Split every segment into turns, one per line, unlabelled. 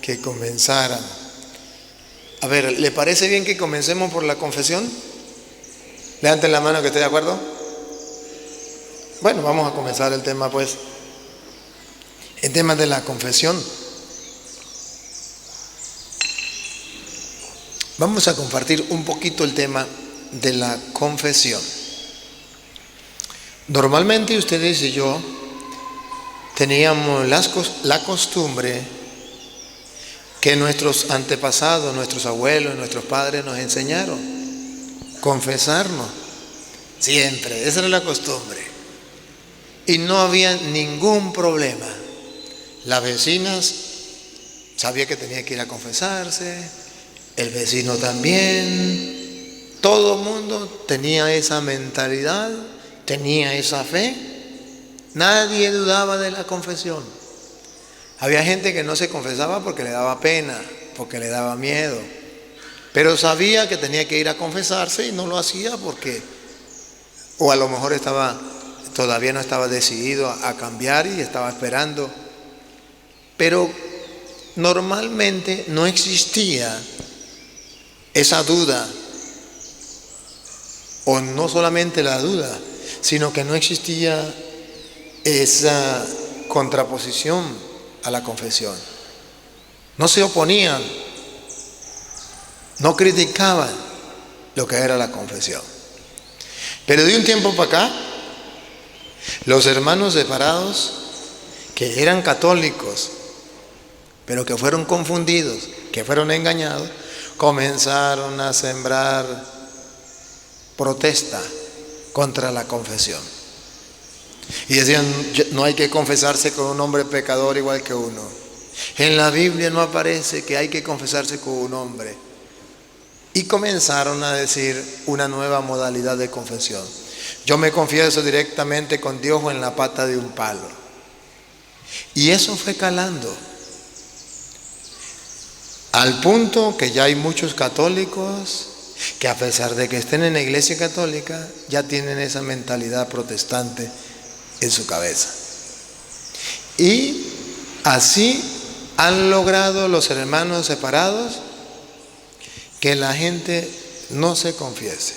que comenzaran. A ver, ¿le parece bien que comencemos por la confesión? Levanten la mano que esté de acuerdo. Bueno, vamos a comenzar el tema pues. El tema de la confesión. Vamos a compartir un poquito el tema de la confesión. Normalmente ustedes y yo teníamos la costumbre que nuestros antepasados, nuestros abuelos, nuestros padres nos enseñaron. Confesarnos. Siempre, esa era la costumbre. Y no había ningún problema. Las vecinas sabían que tenía que ir a confesarse, el vecino también. Todo el mundo tenía esa mentalidad, tenía esa fe. Nadie dudaba de la confesión. Había gente que no se confesaba porque le daba pena, porque le daba miedo. Pero sabía que tenía que ir a confesarse y no lo hacía porque, o a lo mejor todavía no estaba decidido a cambiar y estaba esperando. Pero normalmente no existía esa duda, o no solamente la duda, sino que no existía esa contraposición a la confesión. No se oponían, no criticaban lo que era la confesión. Pero de un tiempo para acá, los hermanos separados, que eran católicos, pero que fueron confundidos, que fueron engañados, comenzaron a sembrar protesta contra la confesión. Y decían, no hay que confesarse con un hombre pecador igual que uno. En la Biblia no aparece que hay que confesarse con un hombre. Y comenzaron a decir una nueva modalidad de confesión. Yo me confieso directamente con Dios o en la pata de un palo. Y eso fue calando. Al punto que ya hay muchos católicos que, a pesar de que estén en la iglesia católica, ya tienen esa mentalidad protestante en su cabeza. Y así han logrado los hermanos separados que la gente no se confiese.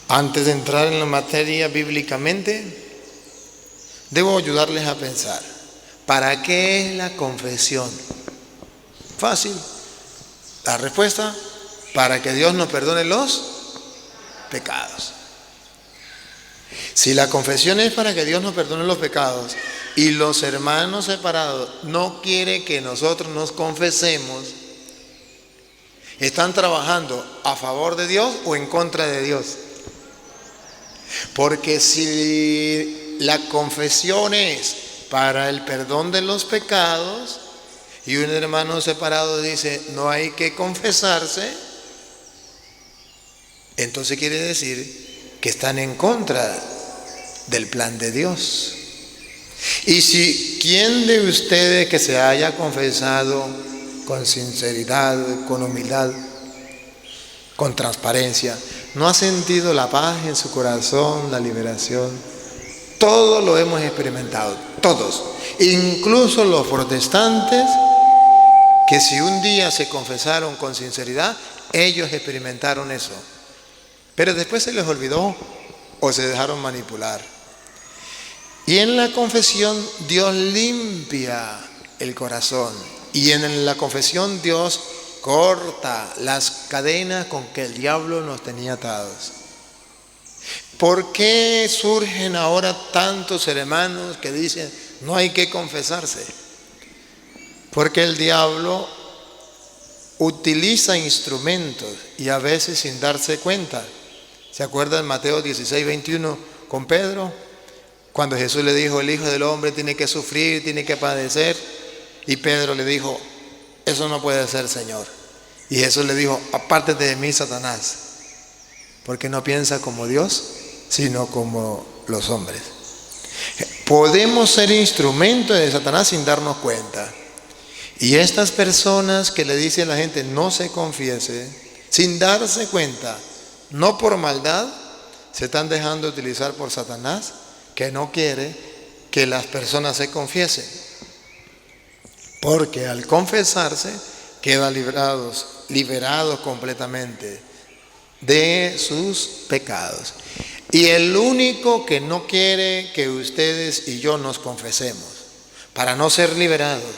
Antes de entrar en la materia bíblicamente, debo ayudarles a pensar, ¿para qué es la confesión? Fácil. La respuesta, para que Dios nos perdone los pecados. Si la confesión es para que Dios nos perdone los pecados y los hermanos separados no quieren que nosotros nos confesemos, ¿están trabajando a favor de Dios o en contra de Dios? Porque si la confesión es para el perdón de los pecados y un hermano separado dice no hay que confesarse, entonces quiere decir que están en contra del plan de Dios. Y si ¿quién de ustedes que se haya confesado con sinceridad, con humildad, con transparencia, no ha sentido la paz en su corazón, la liberación? Todos lo hemos experimentado, todos, incluso los protestantes, que si un día se confesaron con sinceridad, ellos experimentaron eso. Pero después se les olvidó o se dejaron manipular. Y en la confesión Dios limpia el corazón. Y en la confesión Dios corta las cadenas con que el diablo nos tenía atados. ¿Por qué surgen ahora tantos hermanos que dicen no hay que confesarse? Porque el diablo utiliza instrumentos y a veces sin darse cuenta. ¿Se acuerdan Mateo 16:21 con Pedro? Cuando Jesús le dijo, el Hijo del Hombre tiene que sufrir, tiene que padecer. Y Pedro le dijo, eso no puede ser, Señor. Y Jesús le dijo, apártate de mí, Satanás, porque no piensa como Dios, sino como los hombres. Podemos ser instrumentos de Satanás sin darnos cuenta. Y estas personas que le dicen a la gente no se confiese, sin darse cuenta, no por maldad, se están dejando utilizar por Satanás, que no quiere que las personas se confiesen. Porque al confesarse queda liberados completamente de sus pecados. Y el único que no quiere que ustedes y yo nos confesemos para no ser liberados,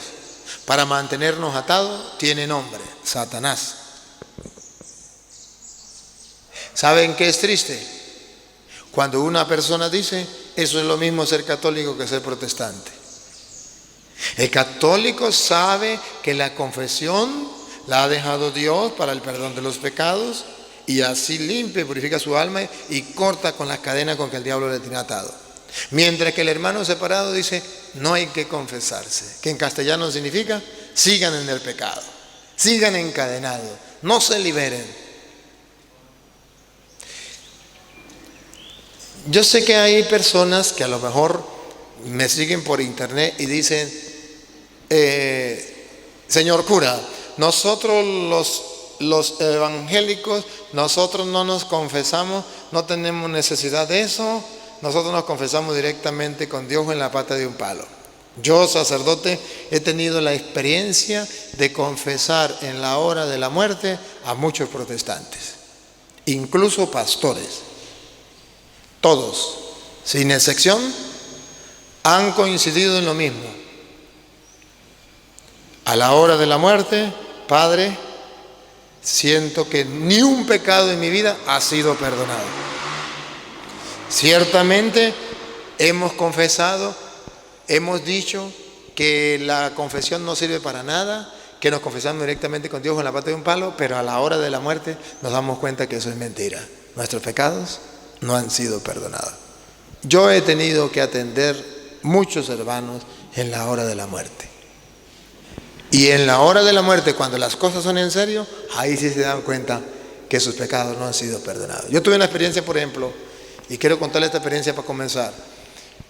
para mantenernos atados, tiene nombre: Satanás. ¿Saben qué es triste? Cuando una persona dice: eso es lo mismo ser católico que ser protestante. El católico sabe que la confesión la ha dejado Dios para el perdón de los pecados, y así limpia y purifica su alma y corta con las cadenas con que el diablo le tiene atado. Mientras que el hermano separado dice: no hay que confesarse, que en castellano significa: sigan en el pecado, sigan encadenados, no se liberen. Yo sé que hay personas que a lo mejor me siguen por internet y dicen: señor cura, nosotros los evangélicos, nosotros no nos confesamos, no tenemos necesidad de eso, nosotros nos confesamos directamente con Dios en la pata de un palo. Yo, sacerdote, he tenido la experiencia de confesar en la hora de la muerte a muchos protestantes, incluso pastores. Todos, sin excepción, han coincidido en lo mismo. A la hora de la muerte: Padre, siento que ni un pecado en mi vida ha sido perdonado. Ciertamente hemos confesado, hemos dicho que la confesión no sirve para nada, que nos confesamos directamente con Dios en la pata de un palo, pero a la hora de la muerte nos damos cuenta que eso es mentira. Nuestros pecados no han sido perdonados. Yo he tenido que atender muchos hermanos en la hora de la muerte. Y en la hora de la muerte, cuando las cosas son en serio, ahí sí se dan cuenta que sus pecados no han sido perdonados. Yo tuve una experiencia, por ejemplo, y quiero contarle esta experiencia para comenzar.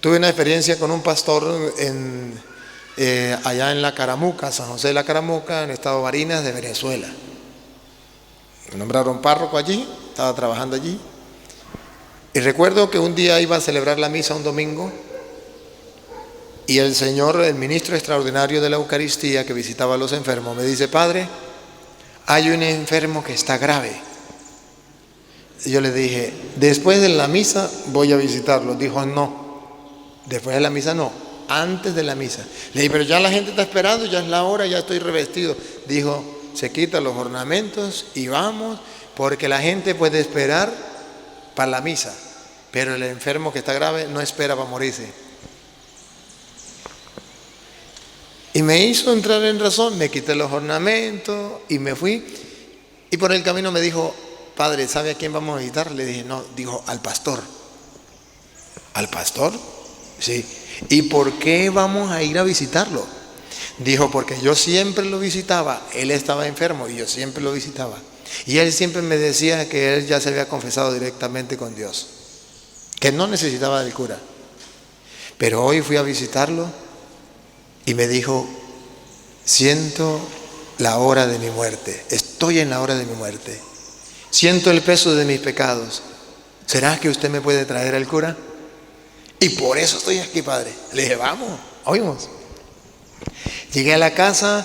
Tuve una experiencia con un pastor allá en La Caramuca, San José de La Caramuca, en el estado Barinas de Venezuela. Me nombraron párroco allí, estaba trabajando allí. Y recuerdo que un día iba a celebrar la misa un domingo, y el Señor, el ministro extraordinario de la Eucaristía que visitaba a los enfermos, me dice: Padre, hay un enfermo que está grave. Y yo le dije: después de la misa voy a visitarlo. Dijo: no, después de la misa no, antes de la misa. Le dije: pero ya la gente está esperando, ya es la hora, ya estoy revestido. Dijo: se quitan los ornamentos y vamos, porque la gente puede esperar para la misa, pero el enfermo que está grave no espera para morirse. Y me hizo entrar en razón, me quité los ornamentos y me fui. Y por el camino me dijo: Padre, ¿sabe a quién vamos a visitar? Le dije: no. Dijo: al pastor. ¿Al pastor? Sí. ¿Y por qué vamos a ir a visitarlo? Dijo: porque yo siempre lo visitaba, él estaba enfermo y yo siempre lo visitaba. Y él siempre me decía que él ya se había confesado directamente con Dios, que no necesitaba del cura. Pero hoy fui a visitarlo y me dijo: siento la hora de mi muerte, estoy en la hora de mi muerte, siento el peso de mis pecados. ¿Será que usted me puede traer al cura? Y por eso estoy aquí, padre. Le dije: vamos, oímos. Llegué a la casa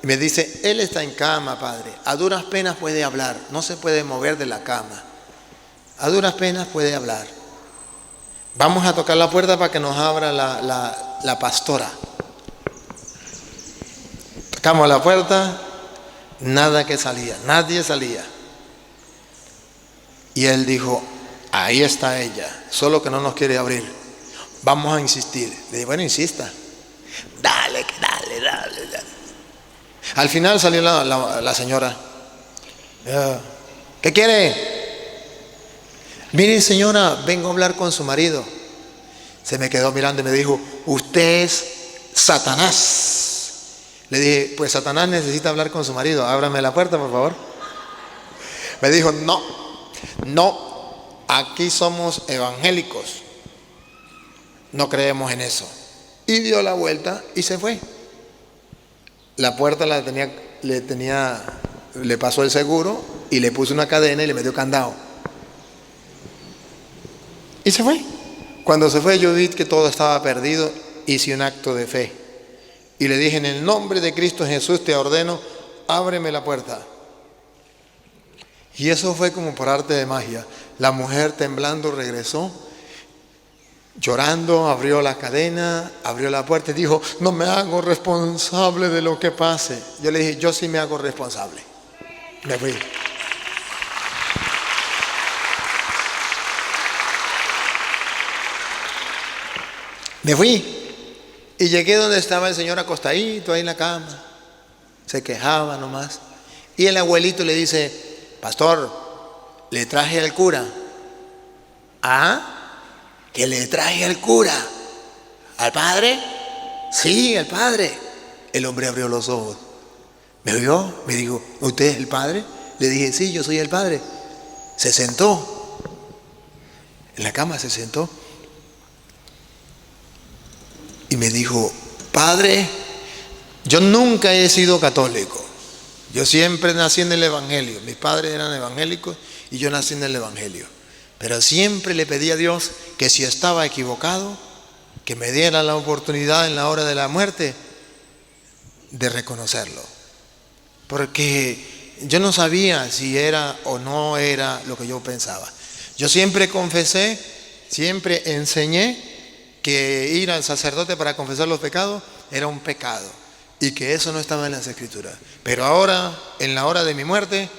y me dice: él está en cama, padre, a duras penas puede hablar, no se puede mover de la cama, a duras penas puede hablar. Vamos a tocar la puerta para que nos abra la pastora. Tocamos la puerta, nada que salía, nadie salía. Y él dijo: ahí está ella, solo que no nos quiere abrir, vamos a insistir. Le dije: bueno, insista, dale. Al final salió la señora. ¿Qué quiere? Mire, señora, vengo a hablar con su marido. Se me quedó mirando y me dijo: usted es Satanás. Le dije: pues Satanás necesita hablar con su marido, ábrame la puerta, por favor. Me dijo: no, aquí somos evangélicos, no creemos en eso. Y dio la vuelta y se fue. La puerta le pasó el seguro y le puso una cadena y le metió candado. Y se fue. Cuando se fue, yo vi que todo estaba perdido, hice un acto de fe. Y le dije, en el nombre de Cristo Jesús te ordeno, ábreme la puerta. Y eso fue como por arte de magia. La mujer temblando regresó, llorando, abrió la cadena, abrió la puerta y dijo, no me hago responsable de lo que pase. Yo le dije, yo sí me hago responsable. Me fui. Me fui. Y llegué donde estaba el señor acostadito ahí en la cama. Se quejaba nomás. Y el abuelito le dice, pastor, le traje al cura. ¿Ah? ¿Que le traje al cura? ¿Al padre? Sí, al padre. El hombre abrió los ojos. ¿Me vio? Me dijo, ¿usted es el padre? Le dije, sí, yo soy el padre. Se sentó. En la cama se sentó. Y me dijo, padre, yo nunca he sido católico. Yo siempre nací en el Evangelio. Mis padres eran evangélicos y yo nací en el Evangelio. Pero siempre le pedí a Dios que si estaba equivocado, que me diera la oportunidad en la hora de la muerte de reconocerlo. Porque yo no sabía si era o no era lo que yo pensaba. Yo siempre confesé, siempre enseñé que ir al sacerdote para confesar los pecados era un pecado y que eso no estaba en las Escrituras. Pero ahora, en la hora de mi muerte,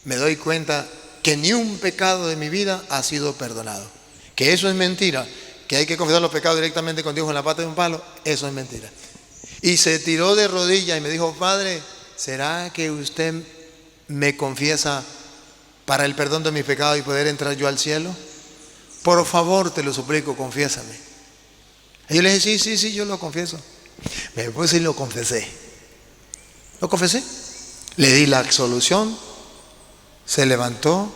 me doy cuenta que ni un pecado de mi vida ha sido perdonado. Que eso es mentira, que hay que confesar los pecados directamente con Dios en la pata de un palo, eso es mentira. Y se tiró de rodillas y me dijo, padre, ¿será que usted me confiesa para el perdón de mis pecados y poder entrar yo al cielo? Por favor, te lo suplico, confiésame. Y yo le dije, sí, yo lo confieso. Me puse y lo confesé. Lo confesé. Le di la absolución. Se levantó.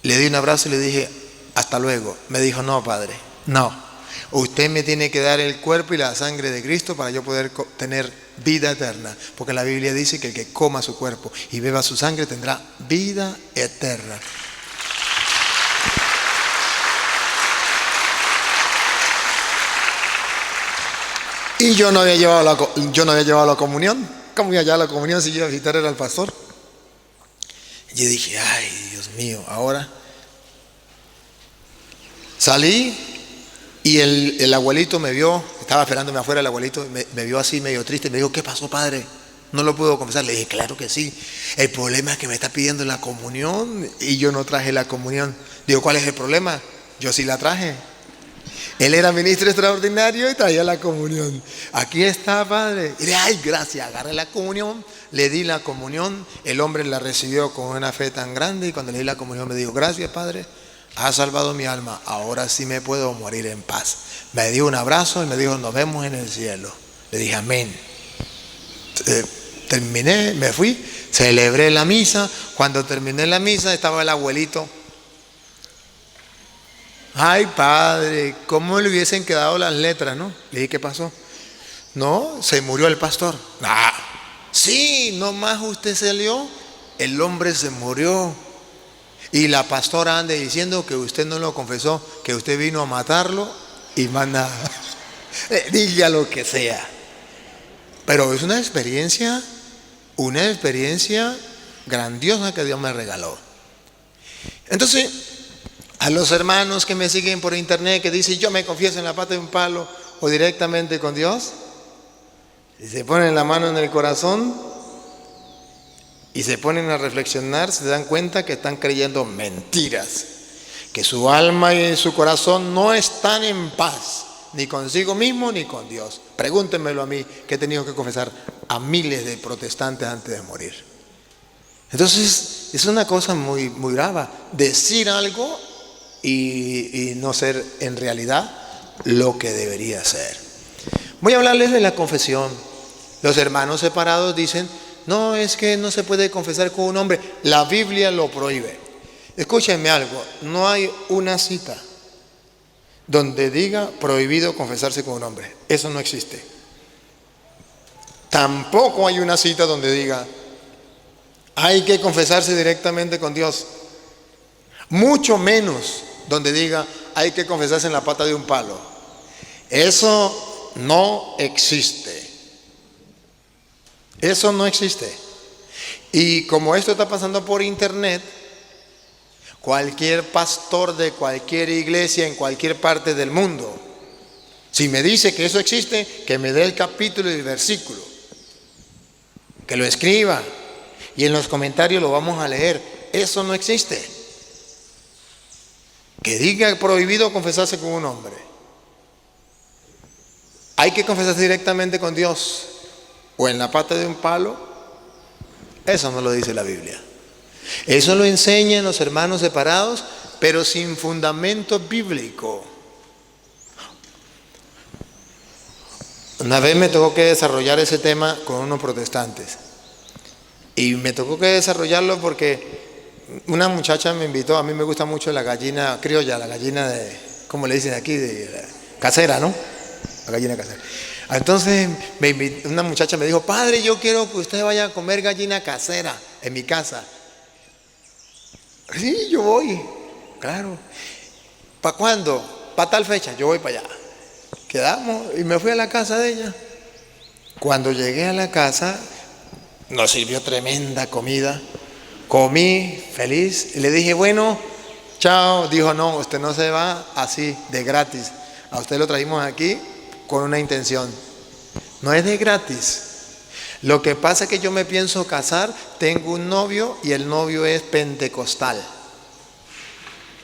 Le di un abrazo y le dije, hasta luego. Me dijo, no, padre, no. Usted me tiene que dar el cuerpo y la sangre de Cristo para yo poder tener vida eterna. Porque la Biblia dice que el que coma su cuerpo y beba su sangre tendrá vida eterna. Y yo no había llevado la comunión. ¿Cómo iba a llevar la comunión si yo iba a visitar al pastor? Y yo dije, ay, Dios mío, ahora. Salí y el abuelito me vio, estaba esperándome afuera el abuelito, me vio así medio triste, me dijo, ¿qué pasó, padre? No lo puedo confesar. Le dije, claro que sí. El problema es que me está pidiendo la comunión y yo no traje la comunión. Digo, ¿cuál es el problema? Yo sí la traje. Él era ministro extraordinario y traía la comunión. Aquí está, padre. Y le dije, ay, gracias, agarré la comunión, le di la comunión. El hombre la recibió con una fe tan grande y cuando le di la comunión me dijo, gracias, padre, has salvado mi alma, ahora sí me puedo morir en paz. Me dio un abrazo y me dijo, nos vemos en el cielo. Le dije, amén. Terminé, me fui, celebré la misa. Cuando terminé la misa estaba el abuelito. Ay, padre, ¿cómo le hubiesen quedado las letras, no? Le dije, ¿qué pasó? No, se murió el pastor. Ah, sí, nomás usted salió, el hombre se murió. Y la pastora anda diciendo que usted no lo confesó, que usted vino a matarlo y más nada. Diga lo que sea. Pero es una experiencia grandiosa que Dios me regaló. Entonces, a los hermanos que me siguen por internet que dicen yo me confieso en la pata de un palo o directamente con Dios, y se ponen la mano en el corazón y se ponen a reflexionar, se dan cuenta que están creyendo mentiras, que su alma y su corazón no están en paz, ni consigo mismo ni con Dios. Pregúntenmelo a mí, que he tenido que confesar a miles de protestantes antes de morir. Entonces es una cosa muy, muy grave, decir algo y no ser en realidad lo que debería ser. Voy a hablarles de la confesión. Los hermanos separados dicen, no, es que no se puede confesar con un hombre, la Biblia lo prohíbe. Escúchenme algo, no hay una cita donde diga prohibido confesarse con un hombre, eso no existe. Tampoco hay una cita donde diga hay que confesarse directamente con Dios, mucho menos donde diga hay que confesarse en la pata de un palo. Eso no existe. Eso no existe. Y como esto está pasando por internet, cualquier pastor de cualquier iglesia en cualquier parte del mundo, si me dice que eso existe, que me dé el capítulo y el versículo, que lo escriba y en los comentarios lo vamos a leer. Eso no existe. Que diga prohibido confesarse con un hombre. Hay que confesarse directamente con Dios o en la pata de un palo. Eso no lo dice la Biblia. Eso lo enseñan los hermanos separados, pero sin fundamento bíblico. Una vez me tocó que desarrollar ese tema con unos protestantes. Y me tocó que desarrollarlo porque una muchacha me invitó. A mí me gusta mucho la gallina criolla, la gallina de, ¿cómo le dicen aquí? Casera, ¿no? La gallina casera. Entonces una muchacha me dijo: padre, yo quiero que usted vaya a comer gallina casera en mi casa. Sí, yo voy, claro. ¿Para cuándo? Para tal fecha, yo voy para allá. Quedamos y me fui a la casa de ella. Cuando llegué a la casa, nos sirvió tremenda comida. Comí feliz y le dije: bueno, chao. Dijo: no, usted no se va así de gratis. A usted lo trajimos aquí con una intención. No es de gratis. Lo que pasa es que yo me pienso casar, tengo un novio y el novio es pentecostal.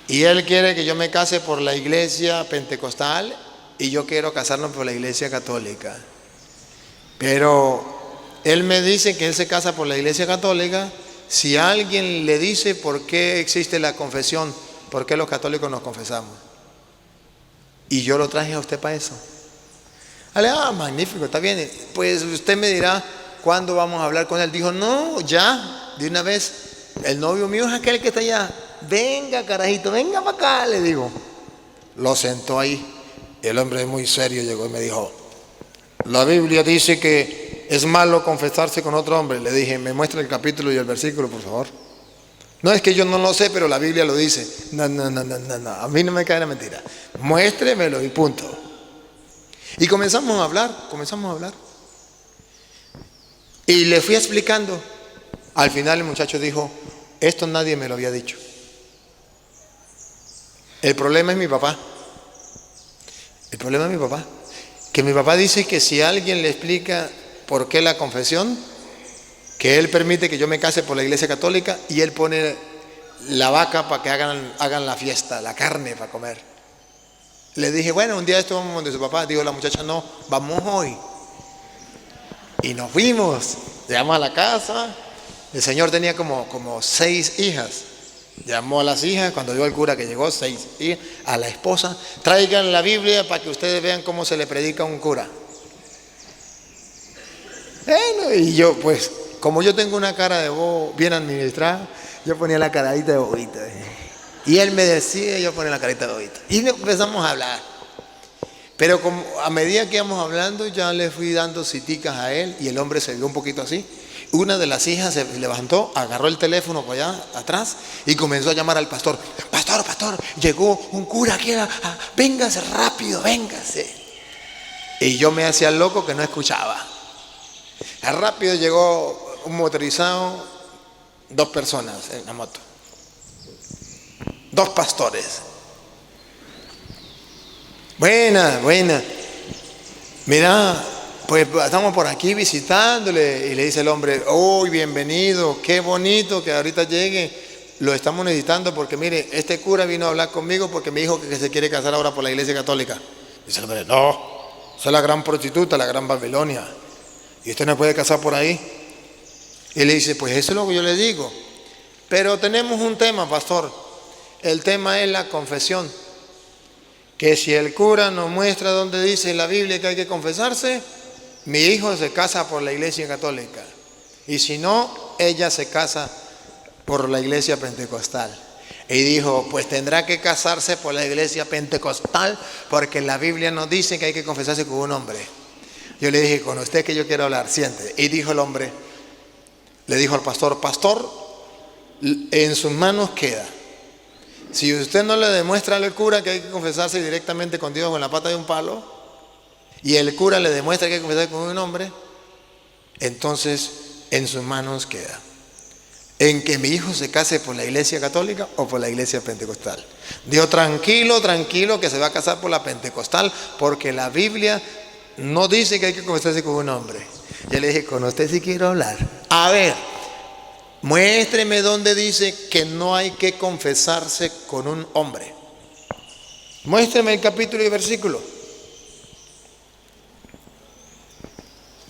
Y él quiere que yo me case por la iglesia pentecostal y yo quiero casarnos por la iglesia católica. Pero él me dice que él se casa por la iglesia católica si alguien le dice por qué existe la confesión, por qué los católicos nos confesamos. Y yo lo traje a usted para eso. Magnífico, está bien. Pues usted me dirá cuándo vamos a hablar con él. Dijo: no, ya, de una vez. El novio mío es aquel que está allá. Venga, carajito, venga para acá, le digo. Lo sentó ahí. El hombre muy serio llegó y me dijo: la Biblia dice que es malo confesarse con otro hombre. Le dije: me muestra el capítulo y el versículo, por favor. No, es que yo no lo sé, pero la Biblia lo dice. No, a mí no me cae la mentira. Muéstremelo y punto. Y comenzamos a hablar. Y le fui explicando. Al final el muchacho dijo: esto nadie me lo había dicho. El problema es mi papá. Que mi papá dice que si alguien le explica por qué la confesión, que él permite que yo me case por la iglesia católica y él pone la vaca para que hagan la fiesta, la carne para comer. Le dije: bueno, un día esto vamos donde su papá. Dijo la muchacha: no, vamos hoy. Y nos fuimos, llegamos a la casa. El señor tenía como 6 hijas. Llamó a las hijas, cuando vio al cura que llegó, 6 hijas, a la esposa: traigan la Biblia para que ustedes vean cómo se le predica a un cura. Bueno, y yo, pues, como yo tengo una cara de bobo bien administrada, yo ponía la caradita de bobito. Y él me decía, yo ponía la carita de bobito. Y empezamos a hablar. Pero a medida que íbamos hablando, ya le fui dando citicas a él y el hombre se vio un poquito así. Una de las hijas se levantó, agarró el teléfono por allá atrás y comenzó a llamar al pastor. Pastor, llegó un cura aquí, véngase rápido, véngase. Y yo me hacía loco que no escuchaba. Rápido llegó un motorizado, 2 personas en la moto, 2 pastores. Buena. Mira, pues estamos por aquí visitándole. Y le dice el hombre: oh, bienvenido, qué bonito que ahorita llegue. Lo estamos necesitando porque mire, este cura vino a hablar conmigo porque me dijo que se quiere casar ahora por la iglesia católica. Dice el hombre: no, esa es la gran prostituta, la gran Babilonia. Y usted no puede casar por ahí. Y le dice: pues eso es lo que yo le digo. Pero tenemos un tema, pastor. El tema es la confesión. Que si el cura nos muestra donde dice en la Biblia que hay que confesarse, mi hijo se casa por la iglesia católica. Y si no, ella se casa por la iglesia pentecostal. Y dijo: pues tendrá que casarse por la iglesia pentecostal porque la Biblia nos dice que hay que confesarse con un hombre. Yo le dije: con usted que yo quiero hablar, siente. Y dijo el hombre, le dijo al pastor: pastor, en sus manos queda. Si usted no le demuestra al cura que hay que confesarse directamente con Dios con la pata de un palo, y el cura le demuestra que hay que confesar con un hombre, entonces en sus manos queda. En que mi hijo se case por la iglesia católica o por la iglesia pentecostal. Dijo, tranquilo, tranquilo, que se va a casar por la pentecostal, porque la Biblia no dice que hay que confesarse con un hombre. Yo le dije, con usted sí quiero hablar. A ver, muéstreme dónde dice que no hay que confesarse con un hombre. Muéstreme el capítulo y versículo.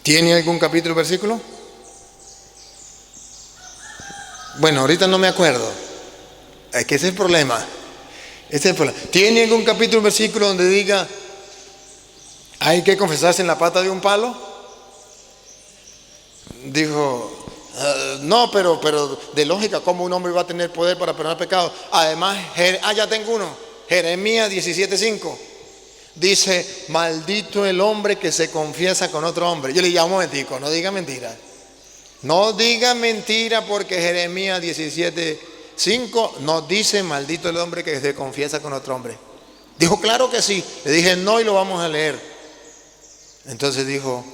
¿Tiene algún capítulo y versículo? Bueno, ahorita no me acuerdo. Es que ese es el problema. Ese es el problema. ¿Tiene algún capítulo y versículo donde diga hay que confesarse en la pata de un palo? Dijo, no, pero de lógica, ¿cómo un hombre va a tener poder para perdonar pecados? Además, ya tengo uno. Jeremías 17:5. Dice, maldito el hombre que se confiesa con otro hombre. Yo le llamo momentico, no diga mentira. No diga mentira, porque Jeremías 17:5 nos dice, maldito el hombre que se confiesa con otro hombre. Dijo, claro que sí. Le dije, no, y lo vamos a leer. Entonces dijo,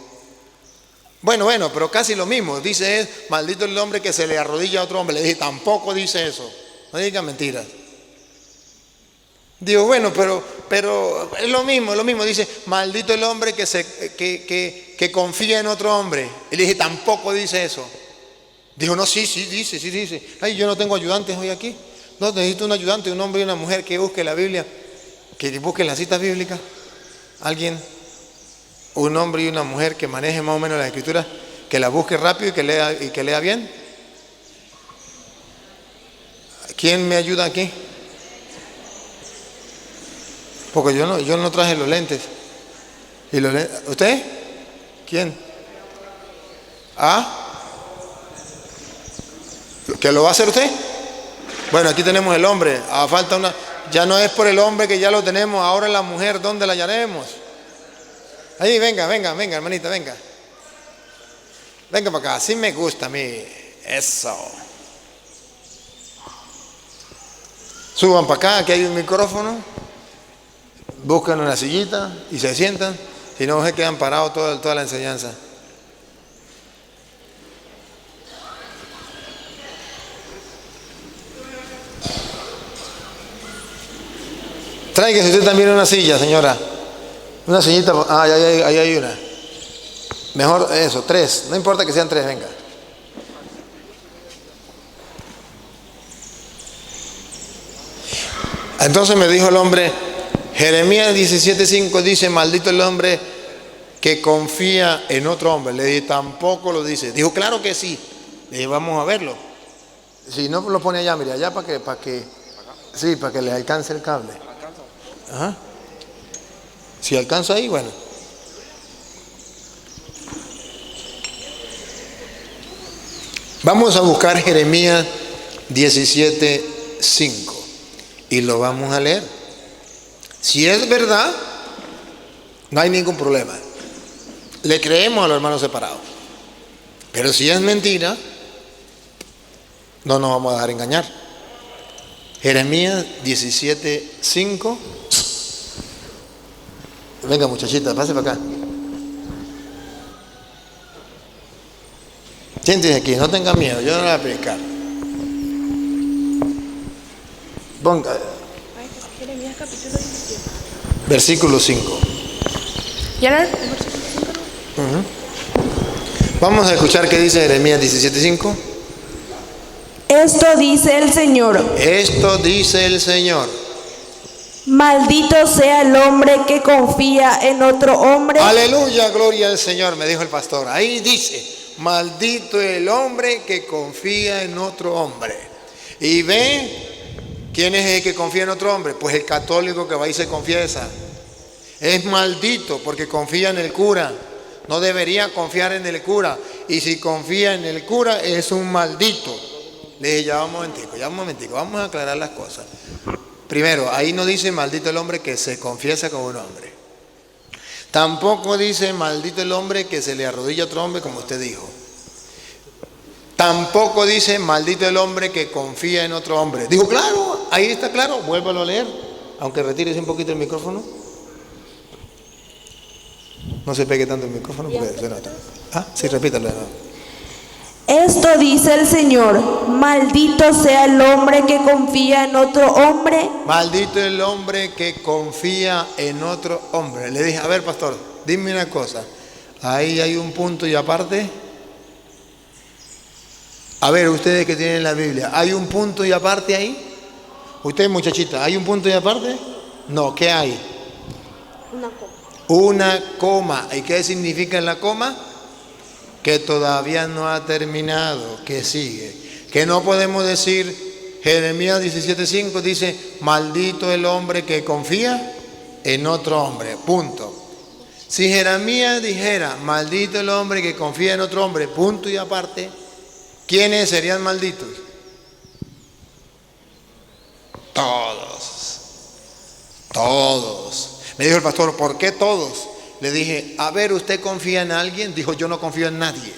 bueno, pero casi lo mismo. Dice, maldito el hombre que se le arrodilla a otro hombre. Le dije, tampoco dice eso. No diga mentiras. Digo, bueno, pero es lo mismo. Dice, maldito el hombre que confía en otro hombre. Y le dije, tampoco dice eso. Dijo, no, sí dice. Ay, yo no tengo ayudantes hoy aquí. No, necesito un ayudante, un hombre y una mujer que busque la Biblia, que busque las citas bíblicas. Alguien, un hombre y una mujer que maneje más o menos las escrituras, que la busque rápido y que lea bien. ¿Quién me ayuda aquí? Porque yo no traje los lentes. ¿Y los lentes? ¿Usted? ¿Quién? ¿Ah? ¿Que lo va a hacer usted? Bueno, aquí tenemos el hombre. Falta una. Ya no es por el hombre que ya lo tenemos. Ahora la mujer, ¿dónde la hallaremos? Ahí, venga, hermanita, venga. Venga para acá. Así me gusta a mí. Eso. Suban para acá, aquí hay un micrófono. Buscan una sillita y se sientan. Si no, se quedan parados toda la enseñanza. Tráigase usted también una silla, señora. Una sillita. Ahí hay una. Mejor eso, 3. No importa que sean 3, venga. Entonces me dijo el hombre, Jeremías 17:5 dice, maldito el hombre que confía en otro hombre. Le dije, tampoco lo dice. Dijo, claro que sí. Le dije, vamos a verlo. Si no, lo pone allá, mire, allá para que le alcance el cable. Ajá. Si alcanza ahí, bueno. Vamos a buscar Jeremías 17:5 y lo vamos a leer. Si es verdad, no hay ningún problema. Le creemos a los hermanos separados. Pero si es mentira, no nos vamos a dejar engañar. Jeremías 17:5. Venga, muchachita, pase para acá. Siéntese aquí, no tenga miedo, yo no le voy a predicar. Ponga.
Jeremías capítulo 17.
Versículo 5.
¿Ya era el versículo 5?
Vamos a escuchar qué dice Jeremías 17:5.
Esto dice el Señor.
Esto dice el Señor.
Maldito sea el hombre que confía en otro hombre.
Aleluya, gloria al Señor, me dijo el pastor. Ahí dice, maldito el hombre que confía en otro hombre. Y ve, ¿quién es el que confía en otro hombre? Pues el católico que va y se confiesa. Es maldito porque confía en el cura. No debería confiar en el cura. Y si confía en el cura es un maldito. Le dije, ya un momentico, vamos a aclarar las cosas. Primero, ahí no dice maldito el hombre que se confiesa con un hombre. Tampoco dice maldito el hombre que se le arrodilla a otro hombre, como usted dijo. Tampoco dice maldito el hombre que confía en otro hombre. Dijo, claro, ahí está claro, vuélvalo a leer, aunque retires un poquito el micrófono. No se pegue tanto el micrófono porque se nota. Ah, sí, repítalo de nuevo.
Esto dice el Señor, maldito sea el hombre que confía en otro hombre.
Maldito el hombre que confía en otro hombre. Le dije, a ver, pastor, dime una cosa. Ahí hay un punto y aparte. A ver, ustedes que tienen la Biblia, ¿hay un punto y aparte ahí? Usted, muchachita, ¿hay un punto y aparte? No, ¿qué hay?
Una coma.
Una coma. ¿Y qué significa la coma? Que todavía no ha terminado, que sigue. Que no podemos decir, Jeremías 17:5 dice, maldito el hombre que confía en otro hombre, punto. Si Jeremías dijera, maldito el hombre que confía en otro hombre, punto y aparte, ¿quiénes serían malditos? Todos. Todos. Me dijo el pastor, ¿por qué todos? Le dije, a ver, ¿usted confía en alguien? Dijo, yo no confío en nadie.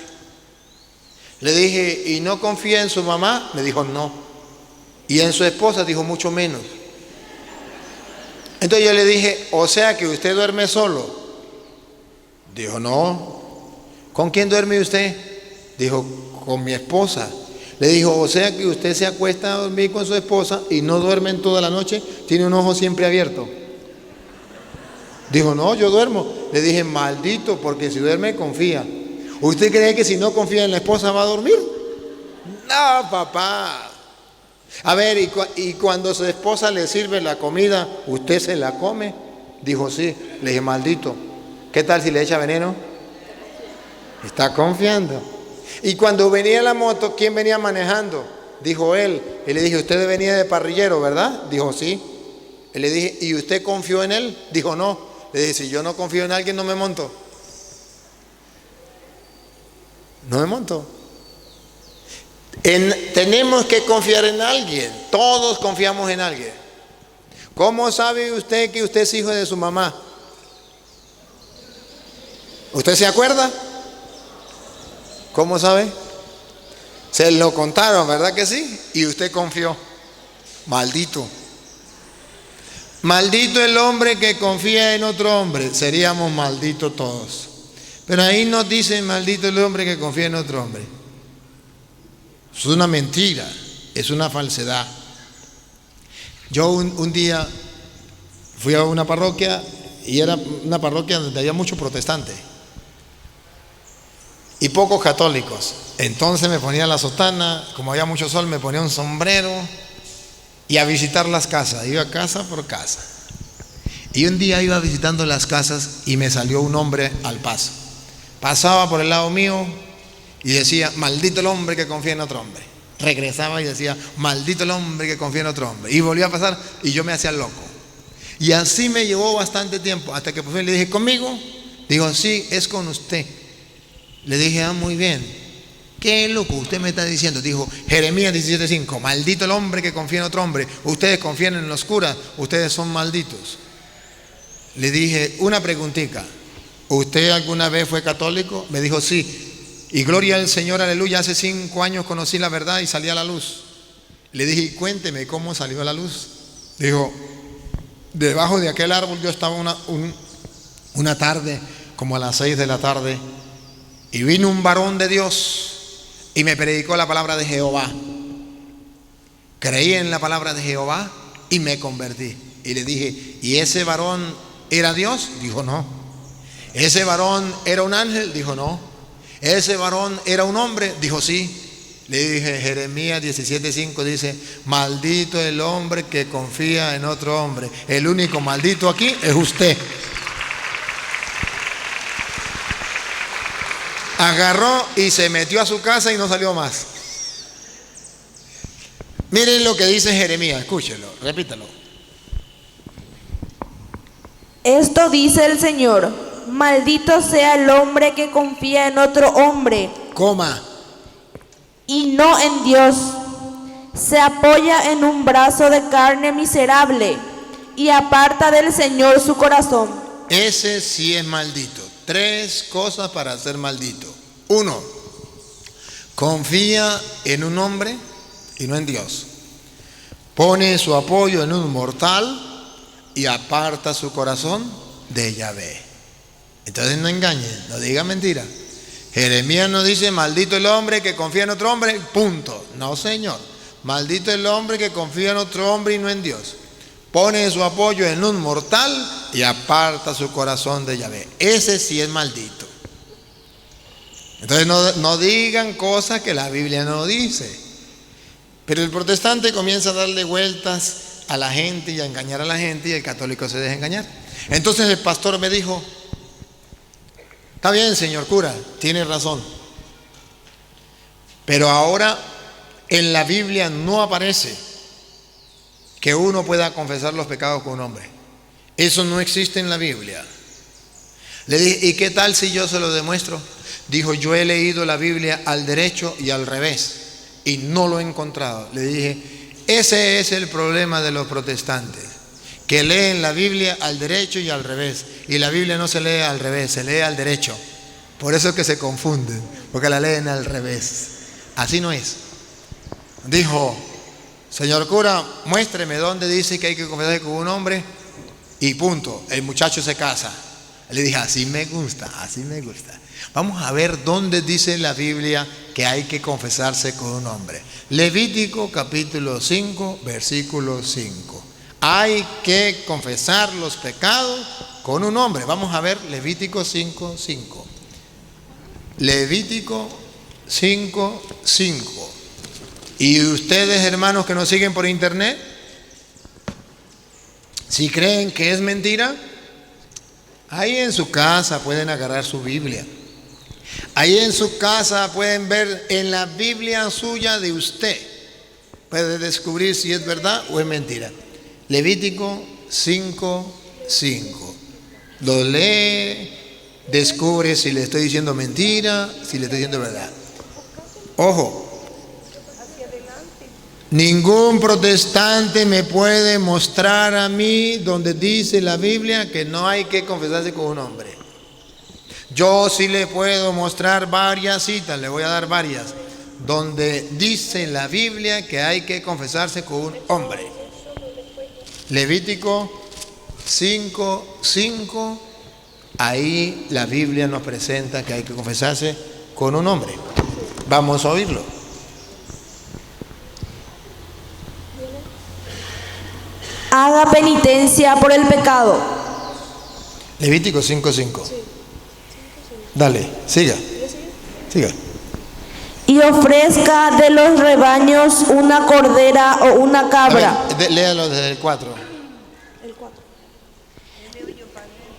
Le dije, ¿y no confía en su mamá? Me dijo, no. ¿Y en su esposa? Dijo, mucho menos. Entonces yo le dije, o sea que usted duerme solo. Dijo, no. ¿Con quién duerme usted? Dijo, con mi esposa. Le dijo, o sea que usted se acuesta a dormir con su esposa y no duermen toda la noche, tiene un ojo siempre abierto. Dijo, no, yo duermo. Le dije, maldito, porque si duerme, confía. ¿Usted cree que si no confía en la esposa va a dormir? No, papá. A ver, y cuando su esposa le sirve la comida, ¿usted se la come? Dijo, sí. Le dije, maldito. ¿Qué tal si le echa veneno? Está confiando. Y cuando venía la moto, ¿quién venía manejando? Dijo él. Y le dije, usted venía de parrillero, ¿verdad? Dijo, sí. Y le dije, ¿y usted confió en él? Dijo, no. Le dije, si yo no confío en alguien, no me monto. No me monto. Tenemos que confiar en alguien. Todos confiamos en alguien. ¿Cómo sabe usted que usted es hijo de su mamá? ¿Usted se acuerda? ¿Cómo sabe? Se lo contaron, ¿verdad que sí? Y usted confió. Maldito. Maldito el hombre que confía en otro hombre. Seríamos malditos todos. Pero ahí nos dicen maldito el hombre que confía en otro hombre. Es una mentira, es una falsedad. Yo un día fui a una parroquia y era una parroquia donde había muchos protestantes y pocos católicos. Entonces me ponía la sotana, como había mucho sol, me ponía un sombrero y a visitar las casas. Iba casa por casa. Y un día iba visitando las casas y me salió un hombre al paso. Pasaba por el lado mío y decía, maldito el hombre que confía en otro hombre. Regresaba y decía, maldito el hombre que confía en otro hombre. Y volvió a pasar y yo me hacía loco. Y así me llevó bastante tiempo, hasta que por fin le dije, ¿conmigo? Dijo, sí, es con usted. Le dije, muy bien. ¿Qué es lo que usted me está diciendo? Dijo, Jeremías 17:5, maldito el hombre que confía en otro hombre. Ustedes confían en los curas, ustedes son malditos. Le dije, una preguntita. ¿Usted alguna vez fue católico? Me dijo, sí. Y gloria al Señor, aleluya, hace 5 años conocí la verdad y salí a la luz. Le dije, cuénteme cómo salió a la luz. Dijo, debajo de aquel árbol yo estaba una tarde, como a las 6 de la tarde, y vino un varón de Dios y me predicó la palabra de Jehová. Creí en la palabra de Jehová y me convertí. Y le dije, ¿y ese varón era Dios? Dijo, no. ¿Ese varón era un ángel? Dijo, no. ¿Ese varón era un hombre? Dijo, sí. Le dije, Jeremías 17:5 dice, maldito el hombre que confía en otro hombre. El único maldito aquí es usted. Agarró y se metió a su casa y no salió más. Miren lo que dice Jeremías, escúchelo, repítalo.
Esto dice el Señor, maldito sea el hombre que confía en otro hombre,
coma,
y no en Dios. Se apoya en un brazo de carne miserable y aparta del Señor su corazón.
Ese sí es maldito. 3 cosas para ser maldito. 1, confía en un hombre y no en Dios. Pone su apoyo en un mortal y aparta su corazón de Yahvé. Entonces no engañe, no diga mentira. Jeremías nos dice, maldito el hombre que confía en otro hombre, punto. No, señor. Maldito el hombre que confía en otro hombre y no en Dios. Pone su apoyo en un mortal y aparta su corazón de Yahvé. Ese sí es maldito. Entonces no digan cosas que la Biblia no dice. Pero el protestante comienza a darle vueltas a la gente y a engañar a la gente, y el católico se deja engañar. Entonces el pastor me dijo, está bien, señor cura, tiene razón, pero ahora en la Biblia no aparece que uno pueda confesar los pecados con un hombre. Eso no existe en la Biblia. Le dije, ¿y qué tal si yo se lo demuestro? Dijo, yo he leído la Biblia al derecho y al revés y no lo he encontrado. Le dije, ese es el problema de los protestantes, que leen la Biblia al derecho y al revés, y la Biblia no se lee al revés, se lee al derecho. Por eso es que se confunden, porque la leen al revés. Así no es. Dijo, señor cura, muéstreme dónde dice que hay que confesarse con un hombre, y punto. El muchacho se casa. Le dije, así me gusta, así me gusta. Vamos a ver dónde dice la Biblia que hay que confesarse con un hombre. Levítico capítulo 5, versículo 5. Hay que confesar los pecados con un hombre. Vamos a ver Levítico 5, 5. Levítico 5, 5. Y ustedes, hermanos que nos siguen por internet, si creen que es mentira, ahí en su casa pueden agarrar su Biblia. Ahí en su casa pueden ver en la Biblia suya de usted. Puede descubrir si es verdad o es mentira. Levítico 5, 5. Lo lee, descubre si le estoy diciendo mentira, si le estoy diciendo verdad. Ojo. Ningún protestante me puede mostrar a mí donde dice la Biblia que no hay que confesarse con un hombre. Yo sí le puedo mostrar varias citas, le voy a dar varias, donde dice la Biblia que hay que confesarse con un hombre. Levítico 5, 5, ahí la Biblia nos presenta que hay que confesarse con un hombre. Vamos a oírlo.
Haga penitencia por el pecado.
Levítico 5, 5. Dale, siga. Siga.
Y ofrezca de los rebaños una cordera o una cabra.
A ver, léalo desde el 4.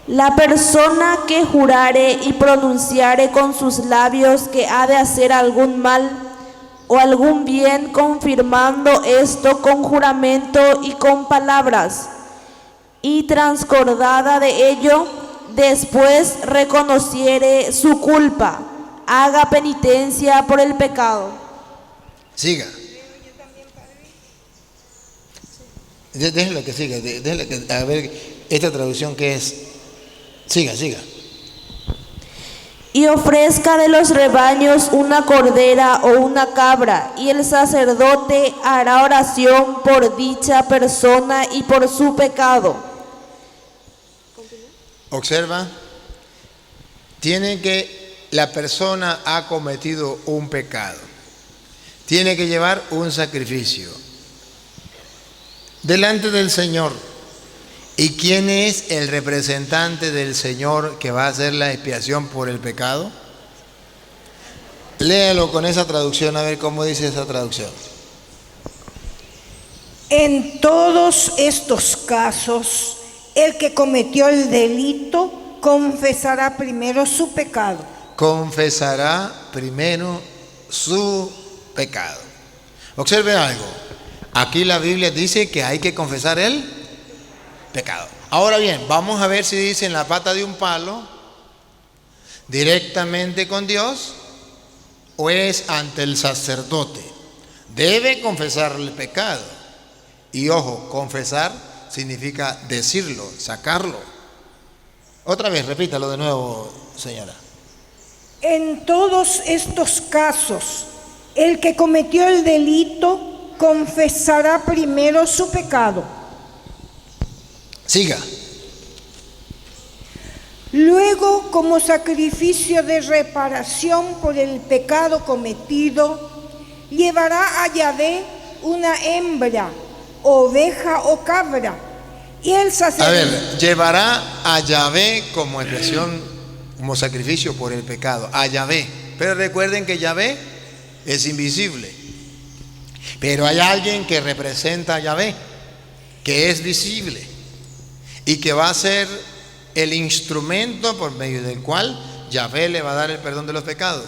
La persona que jurare y pronunciare con sus labios que ha de hacer algún mal o algún bien, confirmando esto con juramento y con palabras, y transcordada de ello, después reconociere su culpa, haga penitencia por el pecado.
Siga. Déjela que siga, déjela que, a ver esta traducción que es. Siga, siga.
Y ofrezca de los rebaños una cordera o una cabra, y el sacerdote hará oración por dicha persona y por su pecado.
Observa, la persona ha cometido un pecado, tiene que llevar un sacrificio delante del Señor. ¿Y quién es el representante del Señor que va a hacer la expiación por el pecado? Léalo con esa traducción, a ver cómo dice esa traducción.
En todos estos casos, el que cometió el delito confesará primero su pecado.
Confesará primero su pecado. Observe algo. Aquí la Biblia dice que hay que confesar el pecado. Ahora bien, vamos a ver si dice en la pata de un palo, directamente con Dios, o es ante el sacerdote. Debe confesar el pecado. Y ojo, confesar significa decirlo, sacarlo. Otra vez, repítalo de nuevo, señora.
En todos estos casos, el que cometió el delito confesará primero su pecado.
Siga.
Luego, como sacrificio de reparación por el pecado cometido, llevará a Yahvé una hembra, oveja o cabra, y el sacerdote...
A ver, llevará a Yahvé como expresión, como sacrificio por el pecado, a Yahvé. Pero recuerden que Yahvé es invisible. Pero hay alguien que representa a Yahvé, que es visible y que va a ser el instrumento por medio del cual Yahvé le va a dar el perdón de los pecados.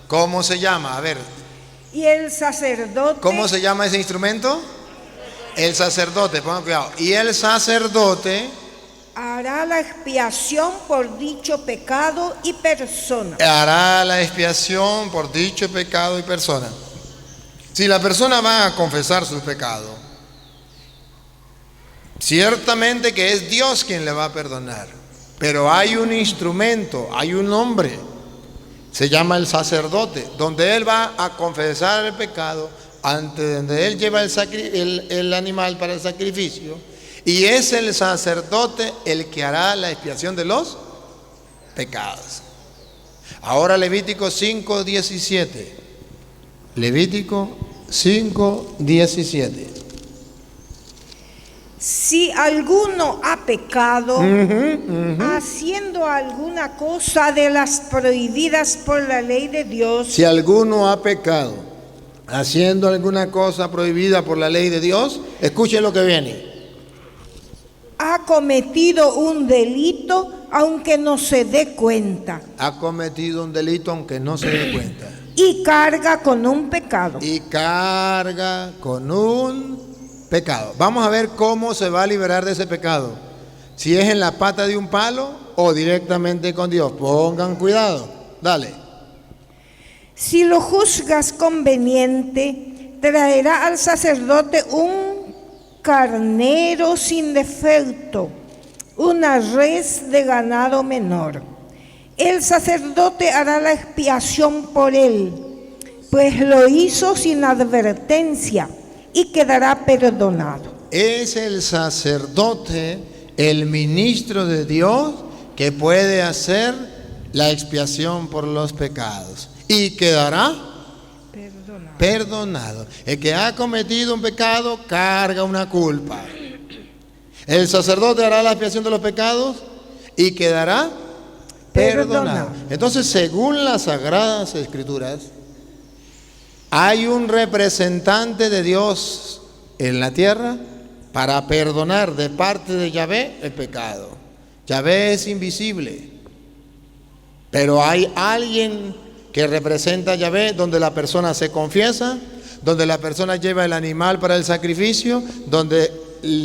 ¿Cómo se llama? A ver.
Y el sacerdote...
¿Cómo se llama ese instrumento? El sacerdote, pongan cuidado. Y el sacerdote
hará la expiación por dicho pecado y persona.
hará la expiación por dicho pecado y persona. Si la persona va a confesar sus pecados, ciertamente que es Dios quien le va a perdonar, pero hay un instrumento, hay un hombre, se llama el sacerdote, donde él va a confesar el pecado, ante donde él lleva el animal para el sacrificio, y es el sacerdote el que hará la expiación de los pecados. Ahora Levítico 5:17. Levítico 5:17.
Si alguno ha pecado haciendo alguna cosa de las prohibidas por la ley de Dios,
Si alguno ha pecado haciendo alguna cosa prohibida por la ley de Dios, escuchen lo que viene.
ha cometido un delito aunque no se dé cuenta,
Ha cometido un delito aunque no se dé cuenta.
y carga con un pecado.
Y carga con un pecado. Vamos a ver cómo se va a liberar de ese pecado. Si es en la pata de un palo o directamente con Dios. Pongan cuidado. Dale.
Si lo juzgas conveniente, traerá al sacerdote un carnero sin defecto, una res de ganado menor. El sacerdote hará la expiación por él, pues lo hizo sin advertencia, y quedará perdonado.
Es el sacerdote, el ministro de Dios, que puede hacer la expiación por los pecados. Y quedará perdonado. El que ha cometido un pecado carga una culpa. El sacerdote hará la expiación de los pecados y quedará perdonado. Entonces, según las Sagradas Escrituras, hay un representante de Dios en la tierra para perdonar de parte de Yahvé el pecado. Yahvé es invisible, pero hay alguien que representa a Yahvé, donde la persona se confiesa, donde la persona lleva el animal para el sacrificio, donde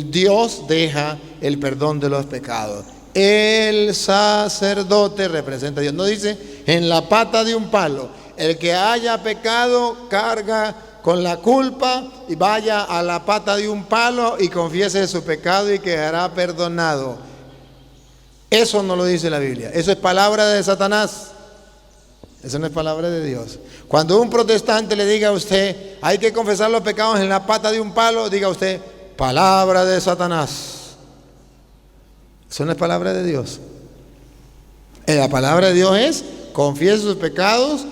Dios deja el perdón de los pecados. El sacerdote representa a Dios. No dice en la pata de un palo. El que haya pecado carga con la culpa y vaya a la pata de un palo y confiese su pecado y quedará perdonado. Eso no lo dice la Biblia. Eso es palabra de Satanás. Eso no es palabra de Dios. Cuando un protestante le diga a usted, hay que confesar los pecados en la pata de un palo, diga usted, palabra de Satanás. Eso no es palabra de Dios. La palabra de Dios es, confiese sus pecados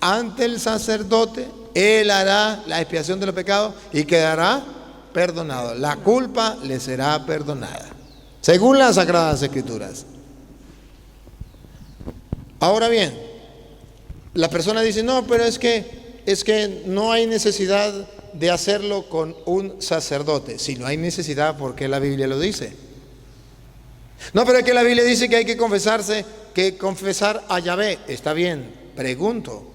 ante el sacerdote, él hará la expiación de los pecados y quedará perdonado. La culpa le será perdonada, según las Sagradas Escrituras. Ahora bien, la persona dice, no, pero es que no hay necesidad de hacerlo con un sacerdote. Si no hay necesidad, ¿por qué la Biblia lo dice? No, pero es que la Biblia dice que hay que confesar a Yahvé. Está bien, pregunto,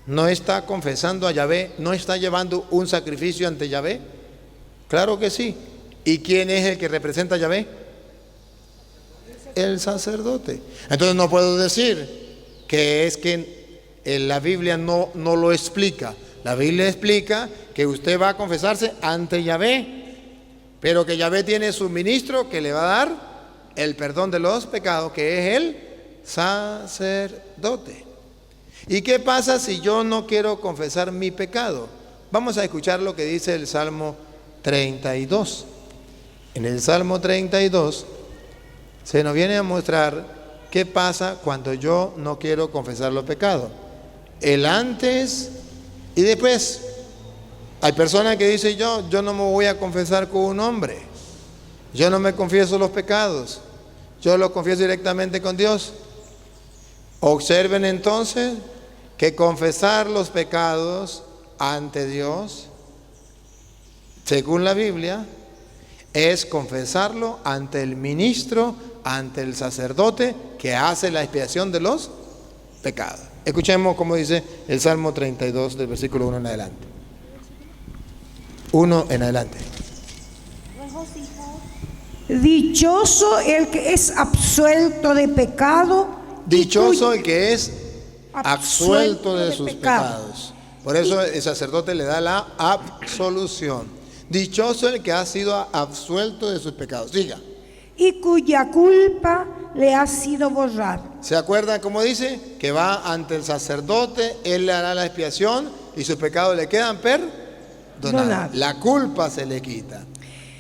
¿no está confesando a Yahvé? ¿No está llevando un sacrificio ante Yahvé? Claro que sí. ¿Y quién es el que representa a Yahvé? El sacerdote. Entonces no puedo decir que es que la Biblia no lo explica. La Biblia explica que usted va a confesarse ante Yahvé, pero que Yahvé tiene su ministro que le va a dar el perdón de los pecados, que es el sacerdote. ¿Y qué pasa si yo no quiero confesar mi pecado? Vamos a escuchar lo que dice el Salmo 32. En el Salmo 32 se nos viene a mostrar ¿qué pasa cuando yo no quiero confesar los pecados? El antes y después. Hay personas que dicen, yo no me voy a confesar con un hombre. Yo no me confieso los pecados. Yo los confieso directamente con Dios. Observen entonces que confesar los pecados ante Dios, según la Biblia, es confesarlo ante el ministro, ante el sacerdote que hace la expiación de los pecados. Escuchemos cómo dice el Salmo 32 del versículo 1 en adelante. 1 en adelante.
Dichoso el que es absuelto de pecado.
Dichoso el que es absuelto de sus pecados. Por eso el sacerdote le da la absolución. Dichoso el que ha sido absuelto de sus pecados. Diga.
Y cuya culpa le ha sido borrada.
¿Se acuerdan cómo dice? Que va ante el sacerdote, él le hará la expiación y sus pecados le quedan perdonados. La culpa se le quita.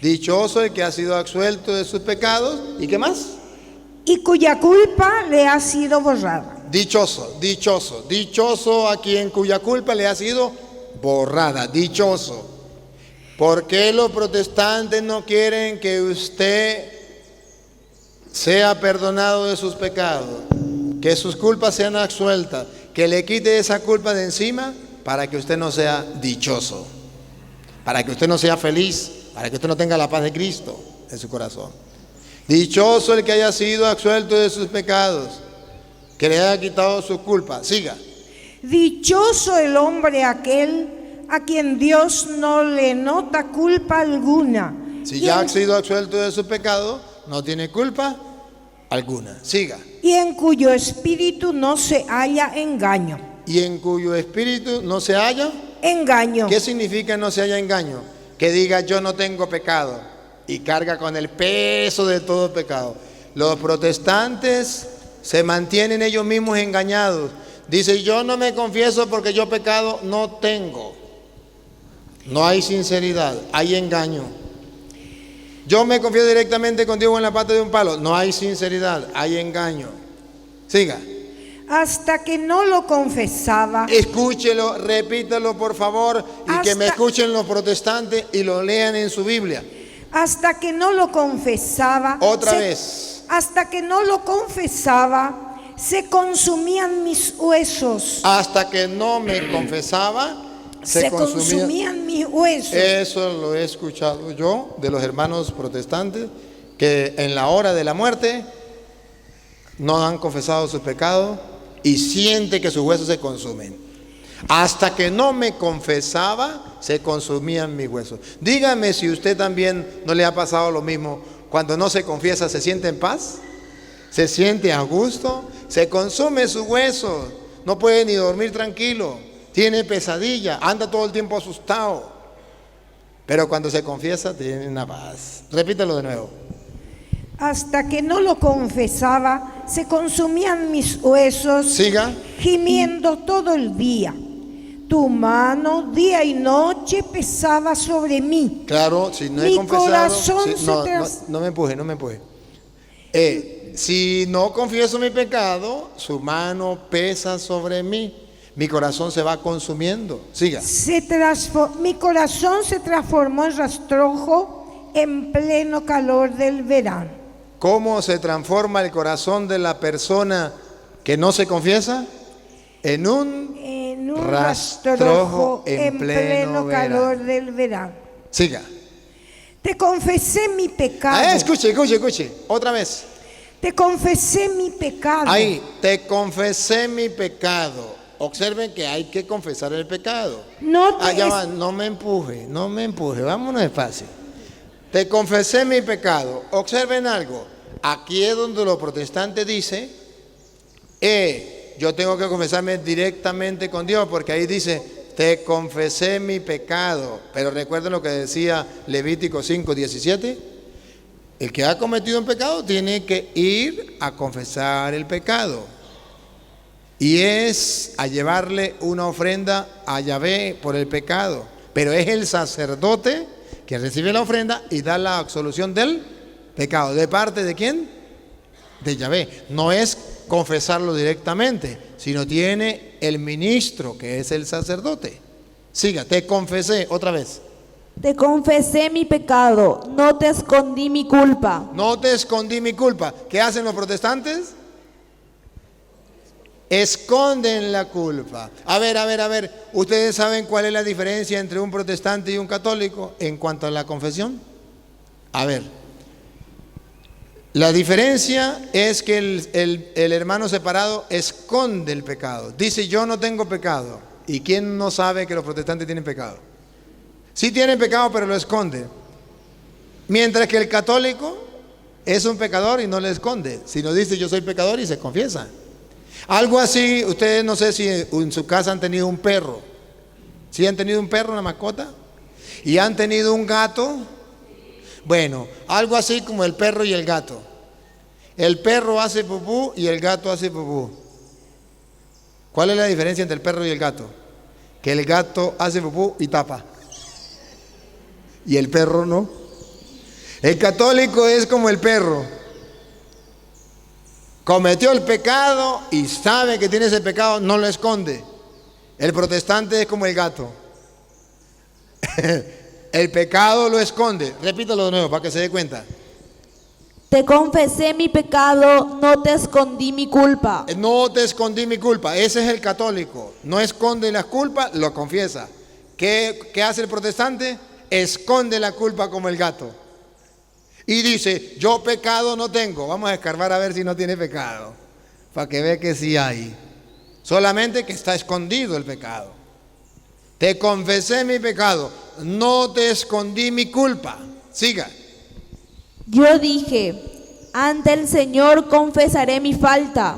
Dichoso el que ha sido absuelto de sus pecados. ¿Y qué más?
Y cuya culpa le ha sido borrada.
Dichoso, dichoso, dichoso a quien cuya culpa le ha sido borrada. Dichoso. ¿Por qué los protestantes no quieren que usted sea perdonado de sus pecados? Que sus culpas sean absueltas. Que le quite esa culpa de encima para que usted no sea dichoso. Para que usted no sea feliz. Para que usted no tenga la paz de Cristo en su corazón. Dichoso el que haya sido absuelto de sus pecados, que le haya quitado su culpa. Siga.
Dichoso el hombre aquel a quien Dios no le nota culpa alguna.
Si ya ha sido absuelto de su pecado, no tiene culpa alguna. Siga.
Y en cuyo espíritu no se halla engaño.
Y en cuyo espíritu no se halla
engaño.
¿Qué significa no se halla engaño? Que diga yo no tengo pecado y carga con el peso de todo pecado. Los protestantes se mantienen ellos mismos engañados. Dice yo no me confieso porque yo pecado no tengo. No hay sinceridad, hay engaño. Yo me confieso directamente con Dios en la pata de un palo. No hay sinceridad, hay engaño. Siga.
Hasta que no lo confesaba.
Escúchelo, repítalo por favor y que me escuchen los protestantes y lo lean en su Biblia.
Hasta que no lo confesaba.
Otra vez.
Hasta que no lo confesaba, se consumían mis huesos.
Hasta que no me confesaba, se consumían mis huesos. Eso lo he escuchado yo de los hermanos protestantes que en la hora de la muerte no han confesado sus pecados y siente que sus huesos se consumen. Hasta que no me confesaba, se consumían mis huesos. Dígame si usted también no le ha pasado lo mismo. Cuando no se confiesa, ¿se siente en paz? ¿Se siente a gusto? Se consume sus huesos. No puede ni dormir tranquilo. Tiene pesadilla. Anda todo el tiempo asustado. Pero cuando se confiesa, tiene una paz. Repítelo de nuevo.
Hasta que no lo confesaba, se consumían mis huesos.
Siga.
Gimiendo todo el día. Tu mano día y noche pesaba sobre mí.
Claro, si no he confesado, no me empuje, no me empuje. Si no confieso mi pecado, su mano pesa sobre mí. Mi corazón se va consumiendo. Siga.
Mi corazón se transformó en rastrojo en pleno calor del verano.
¿Cómo se transforma el corazón de la persona que no se confiesa? En un rastrojo en pleno calor
del verano.
Siga.
Te confesé mi pecado.
Escuche. Otra vez.
Te confesé mi pecado.
Ahí, te confesé mi pecado. Observen que hay que confesar el pecado. No me empuje. Vámonos despacio. Te confesé mi pecado. Observen algo. Aquí es donde los protestantes dicen, yo tengo que confesarme directamente con Dios, porque ahí dice, te confesé mi pecado. Pero recuerden lo que decía Levítico 5:17. El que ha cometido un pecado tiene que ir a confesar el pecado. Y es a llevarle una ofrenda a Yahvé por el pecado. Pero es el sacerdote que recibe la ofrenda y da la absolución del pecado. ¿De parte de quién? de Yahvé. No es confesarlo directamente, sino tiene el ministro, que es el sacerdote. Siga, te confesé otra vez.
Te confesé mi pecado, no te escondí mi culpa.
No te escondí mi culpa. ¿Qué hacen los protestantes? Esconden la culpa. A ver. ¿Ustedes saben cuál es la diferencia entre un protestante y un católico en cuanto a la confesión? A ver. La diferencia es que el hermano separado esconde el pecado. Dice, yo no tengo pecado. ¿Y quién no sabe que los protestantes tienen pecado? Sí tienen pecado, pero lo esconde. Mientras que el católico es un pecador y no le esconde, sino dice, yo soy pecador y se confiesa. Algo así, ustedes no sé si en su casa han tenido un perro. ¿Sí han tenido un perro, una mascota? ¿Y han tenido un gato? Bueno, algo así como el perro y el gato. El perro hace pupú y el gato hace pupú. ¿Cuál es la diferencia entre el perro y el gato? Que el gato hace pupú y tapa. Y el perro no. El católico es como el perro. Cometió el pecado y sabe que tiene ese pecado, no lo esconde. El protestante es como el gato. El pecado lo esconde. Repítalo de nuevo para que se dé cuenta.
Te confesé mi pecado, no te escondí mi culpa.
No te escondí mi culpa. Ese es el católico. No esconde las culpas, lo confiesa. ¿Qué hace el protestante? Esconde la culpa como el gato. Y dice, yo pecado no tengo. Vamos a escarbar a ver si no tiene pecado. Para que vea que sí hay. Solamente que está escondido el pecado. Te confesé mi pecado. No te escondí mi culpa. Siga.
Yo dije, ante el Señor confesaré mi falta.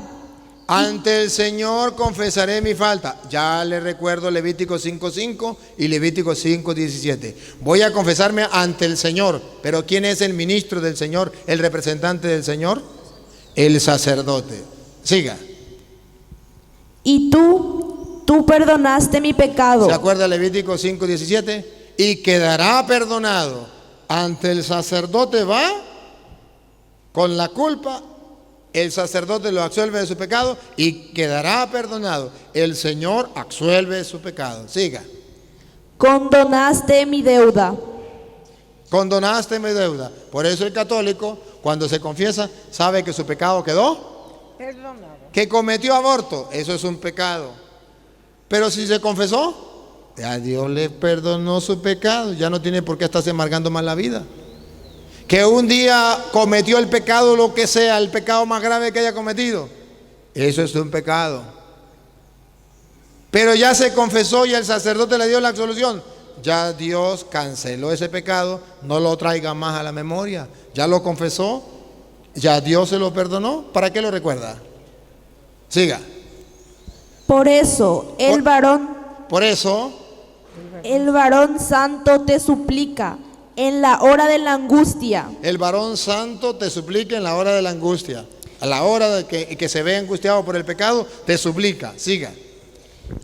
Ante el Señor confesaré mi falta. Ya le recuerdo Levítico 5:5 y Levítico 5:17. Voy a confesarme ante el Señor. Pero ¿quién es el ministro del Señor? ¿El representante del Señor? El sacerdote. Siga.
Y tú perdonaste mi pecado.
¿Se acuerda Levítico 5:17? Y quedará perdonado. Ante el sacerdote va con la culpa. El sacerdote lo absuelve de su pecado y quedará perdonado. El Señor absuelve su pecado. Siga.
Condonaste mi deuda.
Condonaste mi deuda. Por eso el católico, cuando se confiesa, sabe que su pecado quedó
Perdonado.
que cometió aborto. Eso es un pecado. Pero si se confesó, ya Dios le perdonó su pecado. Ya no tiene por qué estarse amargando más la vida. Que un día cometió el pecado, lo que sea, el pecado más grave que haya cometido, eso es un pecado. Pero ya se confesó y el sacerdote le dio la absolución. Ya Dios canceló ese pecado, no lo traiga más a la memoria. Ya lo confesó, ya Dios se lo perdonó. ¿Para qué lo recuerda? Siga.
Por eso el varón santo te suplica en la hora de la angustia.
El varón santo te suplica en la hora de la angustia. A la hora de que se ve angustiado por el pecado, te suplica. Siga.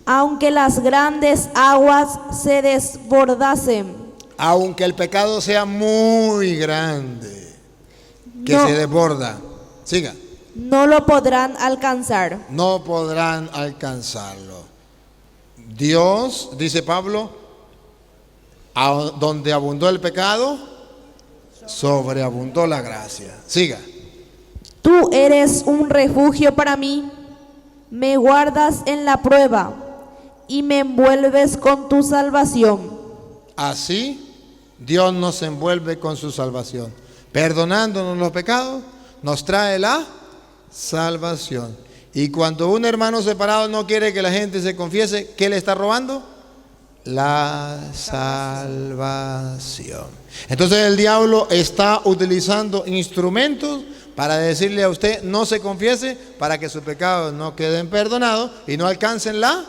Aunque las grandes aguas se desbordasen.
Aunque el pecado sea muy grande, que se desborda. Siga.
No lo podrán alcanzar.
No podrán alcanzarlo. Dios, dice Pablo, donde abundó el pecado, sobreabundó la gracia. Siga.
Tú eres un refugio para mí, me guardas en la prueba y me envuelves con tu salvación.
Así Dios nos envuelve con su salvación. Perdonándonos los pecados, nos trae la salvación. Y cuando un hermano separado no quiere que la gente se confiese, ¿qué le está robando? La salvación. Entonces el diablo está utilizando instrumentos para decirle a usted no se confiese, para que sus pecados no queden perdonados y no alcancen la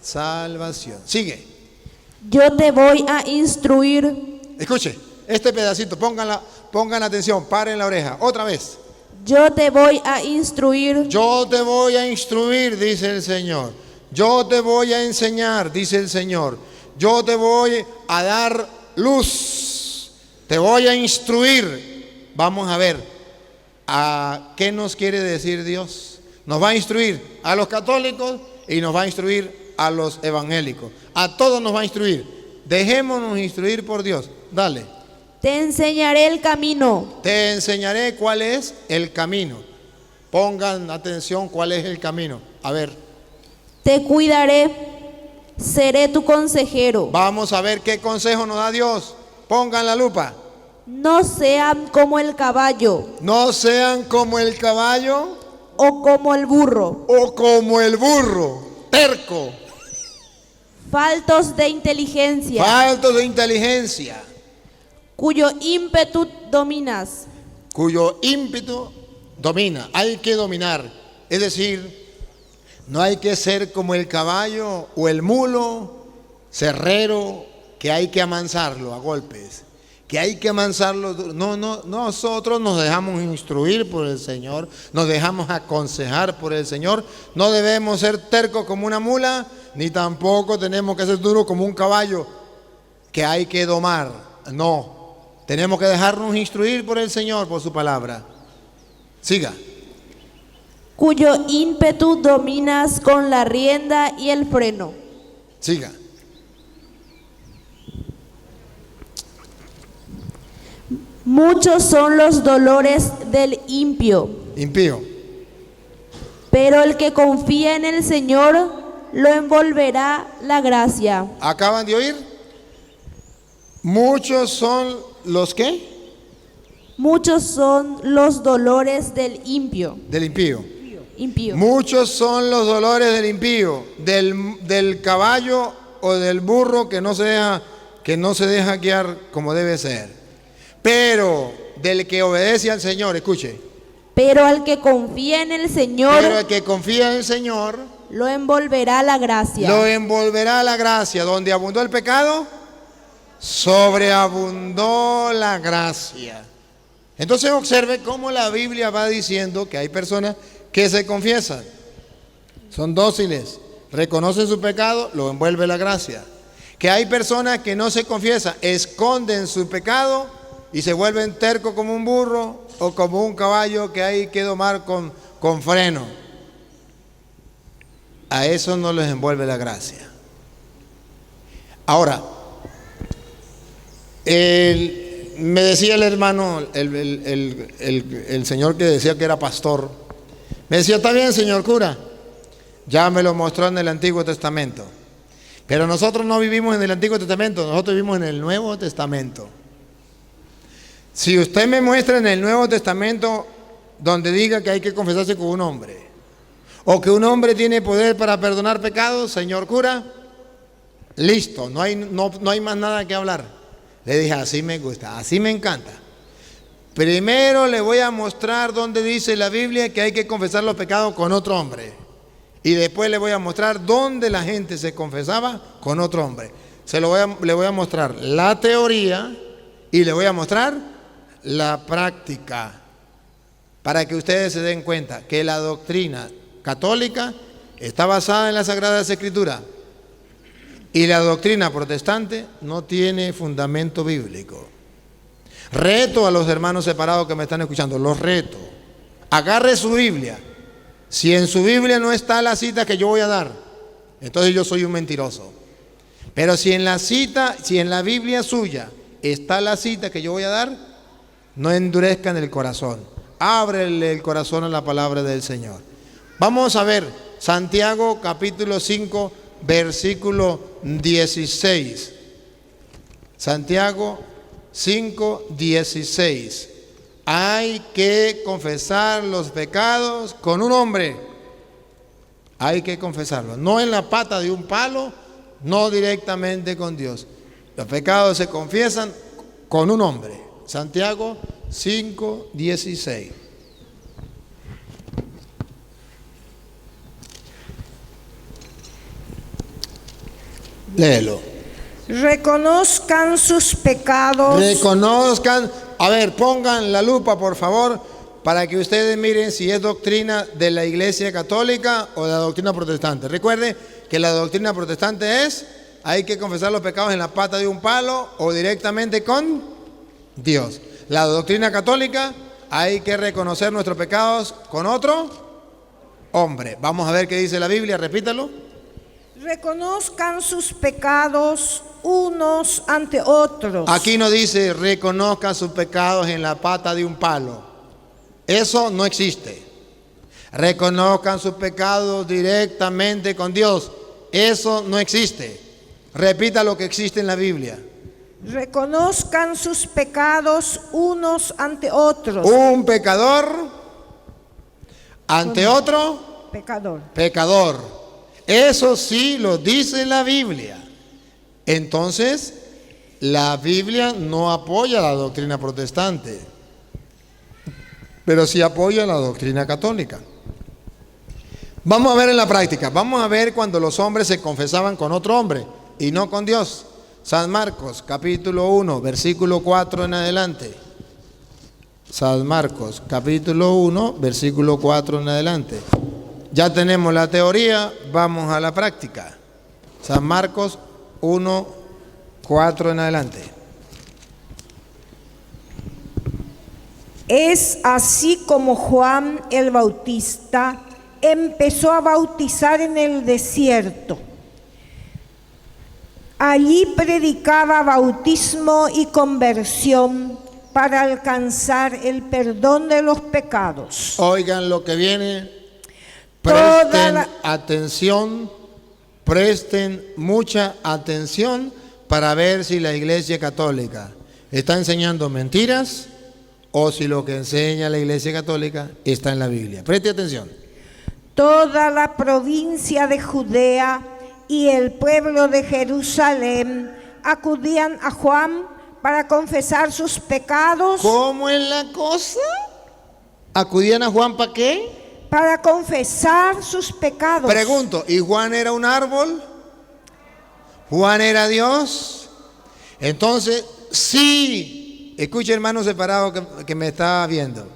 salvación. Sigue.
Yo te voy a instruir.
Escuche, este pedacito, pongan atención, paren la oreja, otra vez.
Yo te voy a instruir.
Yo te voy a instruir, dice el Señor. Yo te voy a enseñar, dice el Señor. Yo te voy a dar luz. Te voy a instruir. Vamos a ver. ¿A qué nos quiere decir Dios? Nos va a instruir a los católicos y nos va a instruir a los evangélicos. A todos nos va a instruir. Dejémonos instruir por Dios. Dale.
Te enseñaré el camino.
Te enseñaré cuál es el camino. Pongan atención cuál es el camino. A ver.
Te cuidaré, seré tu consejero.
Vamos a ver qué consejo nos da Dios. Pongan la lupa.
No sean como el caballo
No sean como el caballo
o como el burro,
o como el burro, terco,
faltos de inteligencia,
faltos de inteligencia,
cuyo ímpetu dominas.
cuyo ímpetu domina. Hay que dominar. Es decir, no hay que ser como el caballo o el mulo cerrero, que hay que amansarlo a golpes, que hay que amansarlo. No, nosotros nos dejamos instruir por el Señor, nos dejamos aconsejar por el Señor. No debemos ser tercos como una mula, ni tampoco tenemos que ser duros como un caballo que hay que domar. No, tenemos que dejarnos instruir por el Señor, por su palabra. Siga.
Cuyo ímpetu dominas con la rienda y el freno.
Siga.
Muchos son los dolores del impío,
Impío.
pero el que confía en el Señor lo envolverá la gracia.
¿Acaban de oír? Muchos son los ¿qué?
Muchos son los dolores del impío.
Del impío.
Impío.
Muchos son los dolores del impío, del caballo o del burro que no se deja guiar como debe ser. Pero del que obedece al Señor, escuche.
Pero al que confía en el Señor
Pero el que confía en el Señor
lo envolverá la gracia.
lo envolverá la gracia. Donde abundó el pecado, sobreabundó la gracia. Entonces observe cómo la Biblia va diciendo que hay personas que se confiesan, son dóciles, reconocen su pecado, lo envuelve la gracia. Que hay personas que no se confiesan, esconden su pecado y se vuelven tercos como un burro o como un caballo que hay que domar con freno. A eso no les envuelve la gracia. Ahora, me decía el hermano, el señor que decía que era pastor, me decía, está bien, señor cura, ya me lo mostró en el Antiguo Testamento, pero nosotros no vivimos en el Antiguo Testamento, nosotros vivimos en el Nuevo Testamento. Si usted me muestra en el Nuevo Testamento donde diga que hay que confesarse con un hombre, o que un hombre tiene poder para perdonar pecados, señor cura, listo, no hay más nada que hablar. Le dije, así me gusta, así me encanta. Primero le voy a mostrar donde dice la Biblia que hay que confesar los pecados con otro hombre. Y después le voy a mostrar dónde la gente se confesaba con otro hombre. Le voy a mostrar la teoría y le voy a mostrar la práctica, para que ustedes se den cuenta que la doctrina católica está basada en las Sagradas Escrituras y la doctrina protestante no tiene fundamento bíblico. Reto a los hermanos separados que me están escuchando, los reto. Agarre su Biblia. Si en su Biblia no está la cita que yo voy a dar, entonces yo soy un mentiroso. Pero si en la Biblia suya está la cita que yo voy a dar, no endurezcan el corazón. Ábrele el corazón a la palabra del Señor. Vamos a ver Santiago capítulo 5, versículo 16. Santiago 5, 16. Hay que confesar los pecados con un hombre. Hay que confesarlos. No en la pata de un palo, no directamente con Dios. Los pecados se confiesan con un hombre. Santiago 5, 16. Léelo.
Reconozcan sus pecados.
Reconozcan. A ver, pongan la lupa, por favor, para que ustedes miren si es doctrina de la Iglesia Católica o de la doctrina protestante. Recuerde que la doctrina protestante es: hay que confesar los pecados en la pata de un palo o directamente con Dios. La doctrina católica, hay que reconocer nuestros pecados con otro hombre. Vamos a ver qué dice la Biblia, repítalo.
Reconozcan sus pecados unos ante otros.
Aquí no dice reconozcan sus pecados en la pata de un palo. Eso no existe. Reconozcan sus pecados directamente con Dios. Eso no existe. Repita lo que existe en la Biblia.
Reconozcan sus pecados unos ante otros.
Un pecador ante otro
Pecador.
pecador. Eso sí lo dice la Biblia. Entonces, la Biblia no apoya la doctrina protestante, pero sí apoya la doctrina católica. Vamos a ver en la práctica. Vamos a ver cuando los hombres se confesaban con otro hombre y no con Dios. San Marcos, capítulo 1, versículo 4 en adelante. San Marcos, capítulo 1, versículo 4 en adelante. Ya tenemos la teoría, vamos a la práctica. San Marcos 1, 4 en adelante.
Es así como Juan el Bautista empezó a bautizar en el desierto. Allí predicaba bautismo y conversión para alcanzar el perdón de los pecados.
Oigan lo que viene.
Toda
Presten
la-
atención, presten mucha atención para ver si la Iglesia Católica está enseñando mentiras o si lo que enseña la Iglesia Católica está en la Biblia. Preste atención.
Toda la provincia de Judea y el pueblo de Jerusalén acudían a Juan para confesar sus pecados.
¿Cómo es la cosa? ¿Acudían a Juan para qué?
Para confesar sus pecados.
Pregunto, ¿y Juan era un árbol? ¿Juan era Dios? Entonces, sí, escuche hermano separado que me está viendo.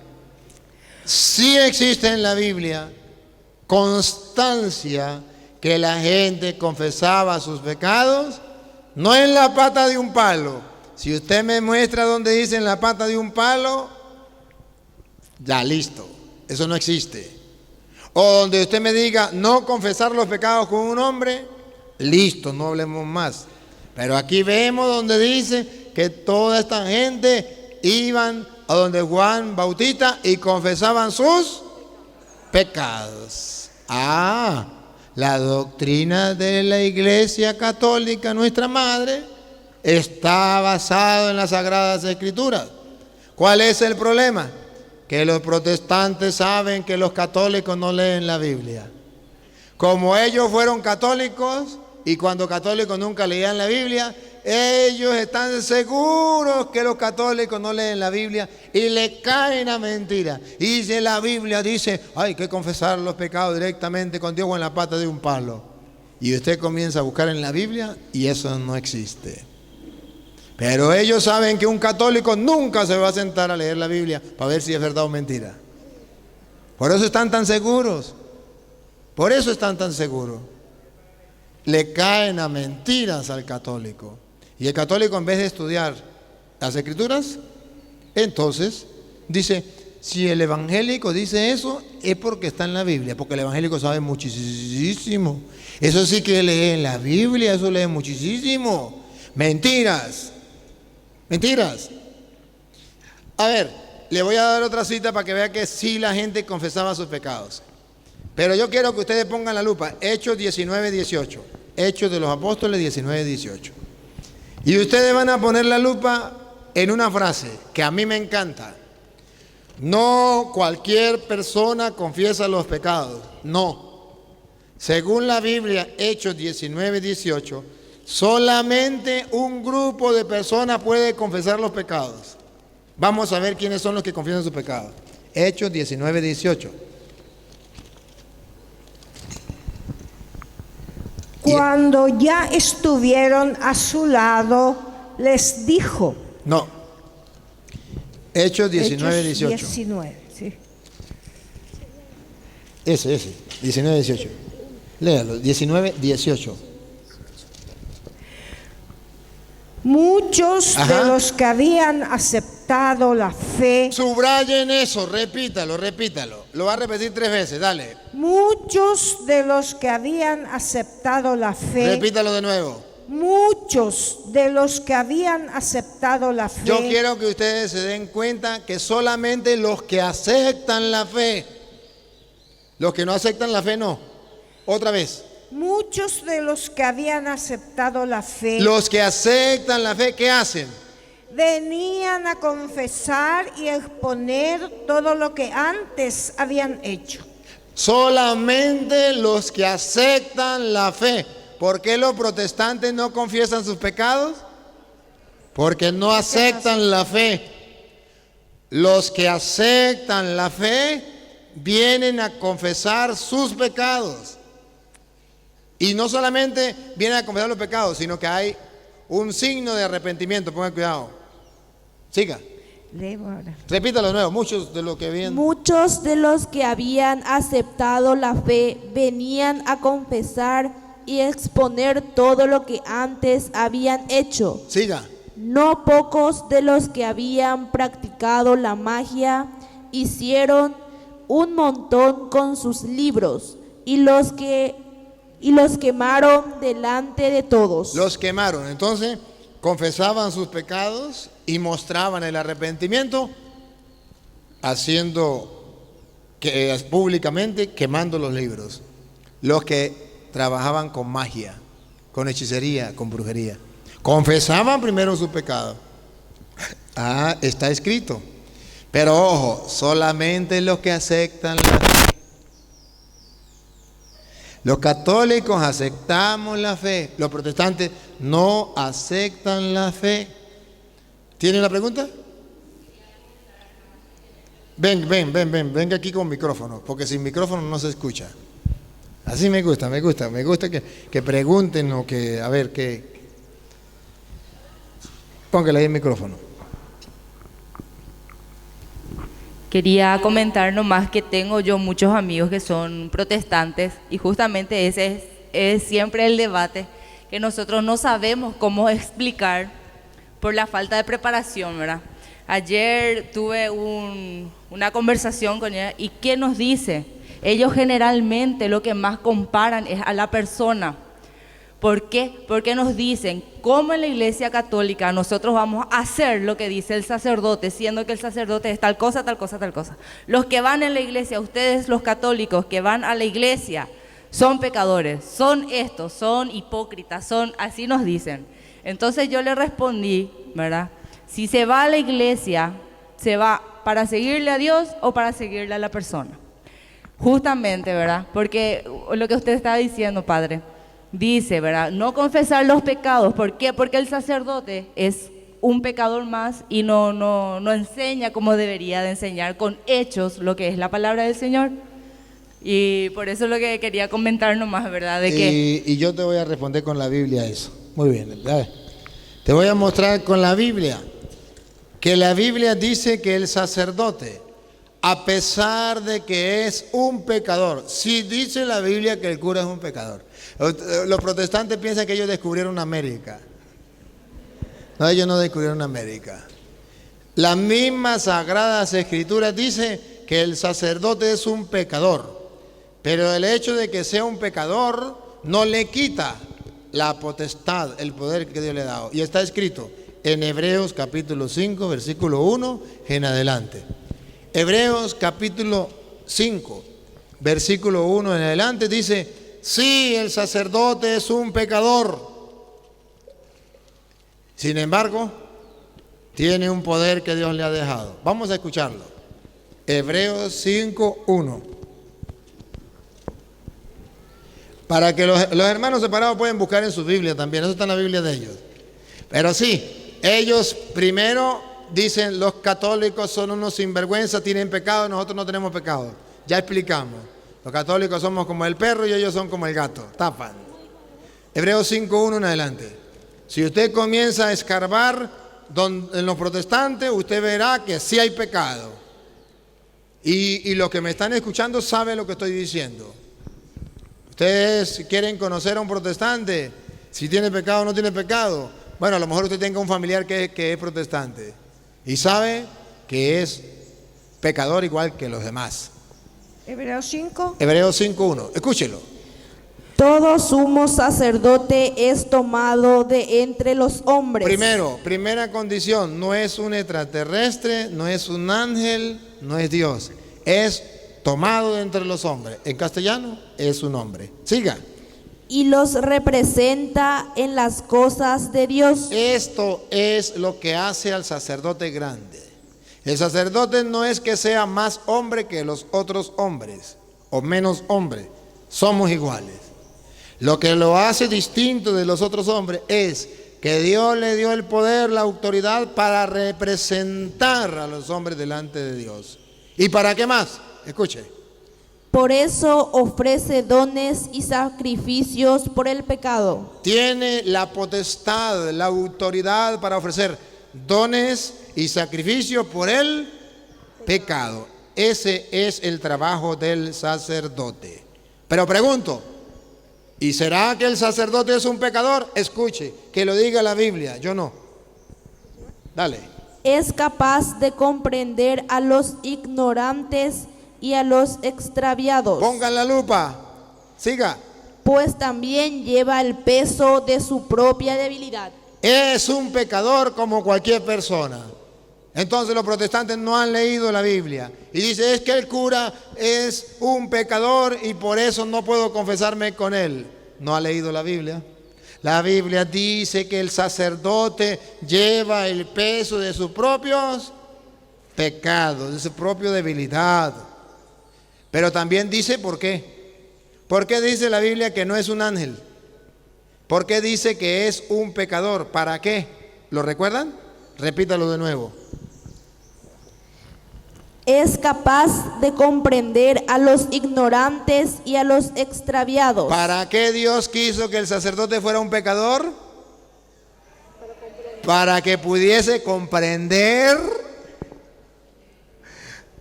Sí existe en la Biblia constancia que la gente confesaba sus pecados, no en la pata de un palo. Si usted me muestra donde dice en la pata de un palo, ya listo, eso no existe. O donde usted me diga no confesar los pecados con un hombre, listo, no hablemos más. Pero aquí vemos donde dice que toda esta gente iban a donde Juan Bautista y confesaban sus pecados. Ah, la doctrina de la Iglesia Católica, nuestra madre, está basada en las Sagradas Escrituras. ¿Cuál es el problema? Que los protestantes saben que los católicos no leen la Biblia. Como ellos fueron católicos y cuando católicos nunca leían la Biblia, ellos están seguros que los católicos no leen la Biblia y le caen a mentira. Y dice la Biblia, dice, hay que confesar los pecados directamente con Dios o en la pata de un palo. Y usted comienza a buscar en la Biblia y eso no existe. Pero ellos saben que un católico nunca se va a sentar a leer la Biblia para ver si es verdad o mentira. Por eso están tan seguros. Por eso están tan seguros. Le caen a mentiras al católico. Y el católico, en vez de estudiar las Escrituras, entonces dice, si el evangélico dice eso, es porque está en la Biblia, porque el evangélico sabe muchísimo. Eso sí que lee en la Biblia, eso lee muchísimo. Mentiras. Mentiras. A ver, le voy a dar otra cita para que vea que sí la gente confesaba sus pecados. Pero yo quiero que ustedes pongan la lupa. Hechos 19:18. Hechos de los Apóstoles 19:18. Y ustedes van a poner la lupa en una frase que a mí me encanta. No cualquier persona confiesa los pecados. No. Según la Biblia, Hechos 19:18, solamente un grupo de personas puede confesar los pecados. Vamos a ver quiénes son los que confiesan sus pecados. Hechos 19:18.
Cuando ya estuvieron a su lado, les dijo.
No. Hechos 19:18.
19, sí.
Ese, 19:18. Léalo, 19:18.
Muchos
Ajá.
de los que habían aceptado aceptado la fe.
Subrayen eso, repítalo, repítalo. Lo va a repetir 3 veces, dale.
Muchos de los que habían aceptado la fe.
Repítalo de nuevo.
Muchos de los que habían aceptado la fe.
Yo quiero que ustedes se den cuenta que solamente los que aceptan la fe, los que no aceptan la fe no. Otra vez.
Muchos de los que habían aceptado la fe.
Los que aceptan la fe, ¿qué hacen?
Venían a confesar y a exponer todo lo que antes habían hecho.
Solamente los que aceptan la fe. ¿Por qué los protestantes no confiesan sus pecados? Porque no aceptan la fe. Los que aceptan la fe vienen a confesar sus pecados. Y no solamente vienen a confesar los pecados, sino que hay un signo de arrepentimiento. Pongan cuidado. Siga. Repítalo de nuevo. Muchos de los que habían
aceptado la fe venían a confesar y exponer todo lo que antes habían hecho.
Siga.
No pocos de los que habían practicado la magia hicieron un montón con sus libros y los quemaron delante de todos.
Los quemaron. Entonces confesaban sus pecados y mostraban el arrepentimiento haciendo que públicamente quemando los libros. Los que trabajaban con magia, con hechicería, con brujería, confesaban primero su pecado. Está escrito. Pero ojo, solamente los que aceptan la fe. Los católicos aceptamos la fe, los protestantes no aceptan la fe. ¿Tienen la pregunta? Venga aquí con micrófono, porque sin micrófono no se escucha. Así me gusta que pregunten o que, a ver, que... Póngale ahí el micrófono.
Quería comentar nomás que tengo yo muchos amigos que son protestantes y justamente ese es siempre el debate, que nosotros no sabemos cómo explicar por la falta de preparación, ¿verdad? Ayer tuve una conversación con ella y ¿qué nos dice? Ellos generalmente lo que más comparan es a la persona. ¿Por qué? Porque nos dicen, ¿cómo en la Iglesia Católica nosotros vamos a hacer lo que dice el sacerdote, siendo que el sacerdote es tal cosa, tal cosa, tal cosa? Los que van en la iglesia, ustedes los católicos que van a la iglesia, son pecadores, son estos, son hipócritas, son, así nos dicen. Entonces yo le respondí, ¿verdad? Si se va a la iglesia, ¿se va para seguirle a Dios o para seguirle a la persona? Justamente, ¿verdad? Porque lo que usted estaba diciendo, padre, dice, ¿verdad? No confesar los pecados. ¿Por qué? Porque el sacerdote es un pecador más y no enseña como debería de enseñar con hechos lo que es la palabra del Señor. Y por eso es lo que quería comentar nomás, ¿verdad?
Y yo te voy a responder con la Biblia eso. Muy bien, ¿verdad? Te voy a mostrar con la Biblia que la Biblia dice que el sacerdote, a pesar de que es un pecador, sí dice la Biblia que el cura es un pecador. Los protestantes piensan que ellos descubrieron América. No, ellos no descubrieron América. Las mismas Sagradas Escrituras dicen que el sacerdote es un pecador, pero el hecho de que sea un pecador no le quita la potestad, el poder que Dios le ha dado. Y está escrito en Hebreos capítulo 5, versículo 1 en adelante. Hebreos capítulo 5, versículo 1 en adelante dice: sí, el sacerdote es un pecador, sin embargo, tiene un poder que Dios le ha dejado. Vamos a escucharlo. Hebreos 5, 1. Para que los hermanos separados pueden buscar en su Biblia también, eso está en la Biblia de ellos. Pero sí, ellos primero dicen, los católicos son unos sinvergüenzas, tienen pecado, nosotros no tenemos pecado. Ya explicamos. Los católicos somos como el perro y ellos son como el gato, tapan. Hebreos 5:1 en adelante. Si usted comienza a escarbar en los protestantes, usted verá que sí hay pecado. Y los que me están escuchando saben lo que estoy diciendo. Ustedes quieren conocer a un protestante, si tiene pecado o no tiene pecado. Bueno, a lo mejor usted tenga un familiar que es protestante. y sabe que es pecador igual que los demás.
Hebreos 5.
Hebreos 5:1, escúchelo.
Todo sumo sacerdote es tomado de entre los hombres.
Primera condición, no es un extraterrestre, no es un ángel, no es Dios. Es tomado de entre los hombres. En castellano es un hombre. Siga.
Y los representa en las cosas de Dios.
Esto es lo que hace al sacerdote grande. El sacerdote no es que sea más hombre que los otros hombres o menos hombre. Somos iguales. Lo que lo hace distinto de los otros hombres es que Dios le dio el poder, la autoridad para representar a los hombres delante de Dios. ¿Y para qué más? Escuche.
Por eso ofrece dones y sacrificios por el pecado.
Tiene la potestad, la autoridad para ofrecer dones y sacrificios por el pecado. Ese es el trabajo del sacerdote. Pero pregunto, ¿y será que el sacerdote es un pecador? Escuche, que lo diga la Biblia, yo no. Dale.
Es capaz de comprender a los ignorantes y a los extraviados.
Pongan la lupa. Siga.
Pues también lleva el peso de su propia debilidad.
Es un pecador como cualquier persona. Entonces los protestantes no han leído la Biblia y dice, es que el cura es un pecador y por eso no puedo confesarme con él. No ha leído la Biblia. La Biblia dice que el sacerdote lleva el peso de sus propios pecados, de su propia debilidad. Pero también dice por qué. ¿Por qué dice la Biblia que no es un ángel? ¿Por qué dice que es un pecador? ¿Para qué? ¿Lo recuerdan? Repítalo de nuevo.
Es capaz de comprender a los ignorantes y a los extraviados.
¿Para qué Dios quiso que el sacerdote fuera un pecador? Para que pudiese comprender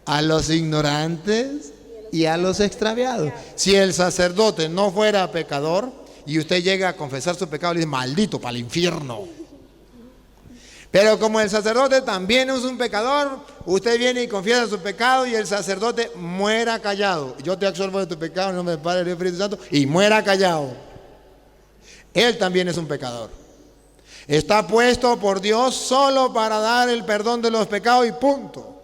a los ignorantes y a los extraviados. Si el sacerdote no fuera pecador y usted llega a confesar su pecado, le dice, maldito para el infierno. Pero como el sacerdote también es un pecador, usted viene y confiesa su pecado y el sacerdote muera callado. Yo te absolvo de tu pecado en nombre del Padre, del Espíritu Santo, y muera callado. Él también es un pecador. Está puesto por Dios solo para dar el perdón de los pecados y punto.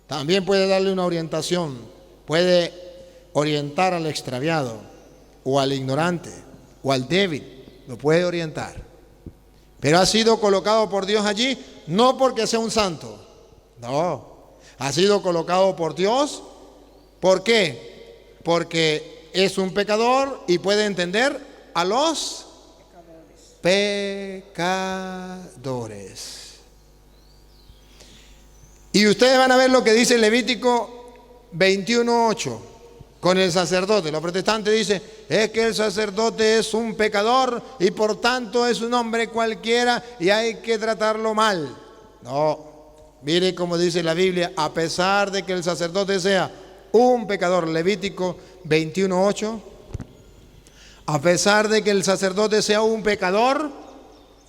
También puede darle una orientación, puede orientar al extraviado o al ignorante o al débil, lo puede orientar. Pero ha sido colocado por Dios allí, no porque sea un santo, no, ha sido colocado por Dios. ¿Por qué? Porque es un pecador y puede entender a los pecadores. Y ustedes van a ver lo que dice Levítico 21:8 con el sacerdote. Los protestantes dicen, es que el sacerdote es un pecador y por tanto es un hombre cualquiera y hay que tratarlo mal. No, mire cómo dice la Biblia, a pesar de que el sacerdote sea un pecador, Levítico 21:8, a pesar de que el sacerdote sea un pecador,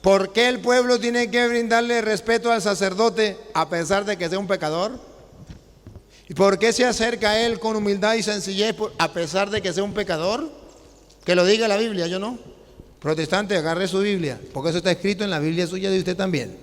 ¿por qué el pueblo tiene que brindarle respeto al sacerdote a pesar de que sea un pecador? ¿Y por qué se acerca a él con humildad y sencillez a pesar de que sea un pecador? Que lo diga la Biblia, yo no. Protestante, agarre su Biblia, porque eso está escrito en la Biblia suya de usted también.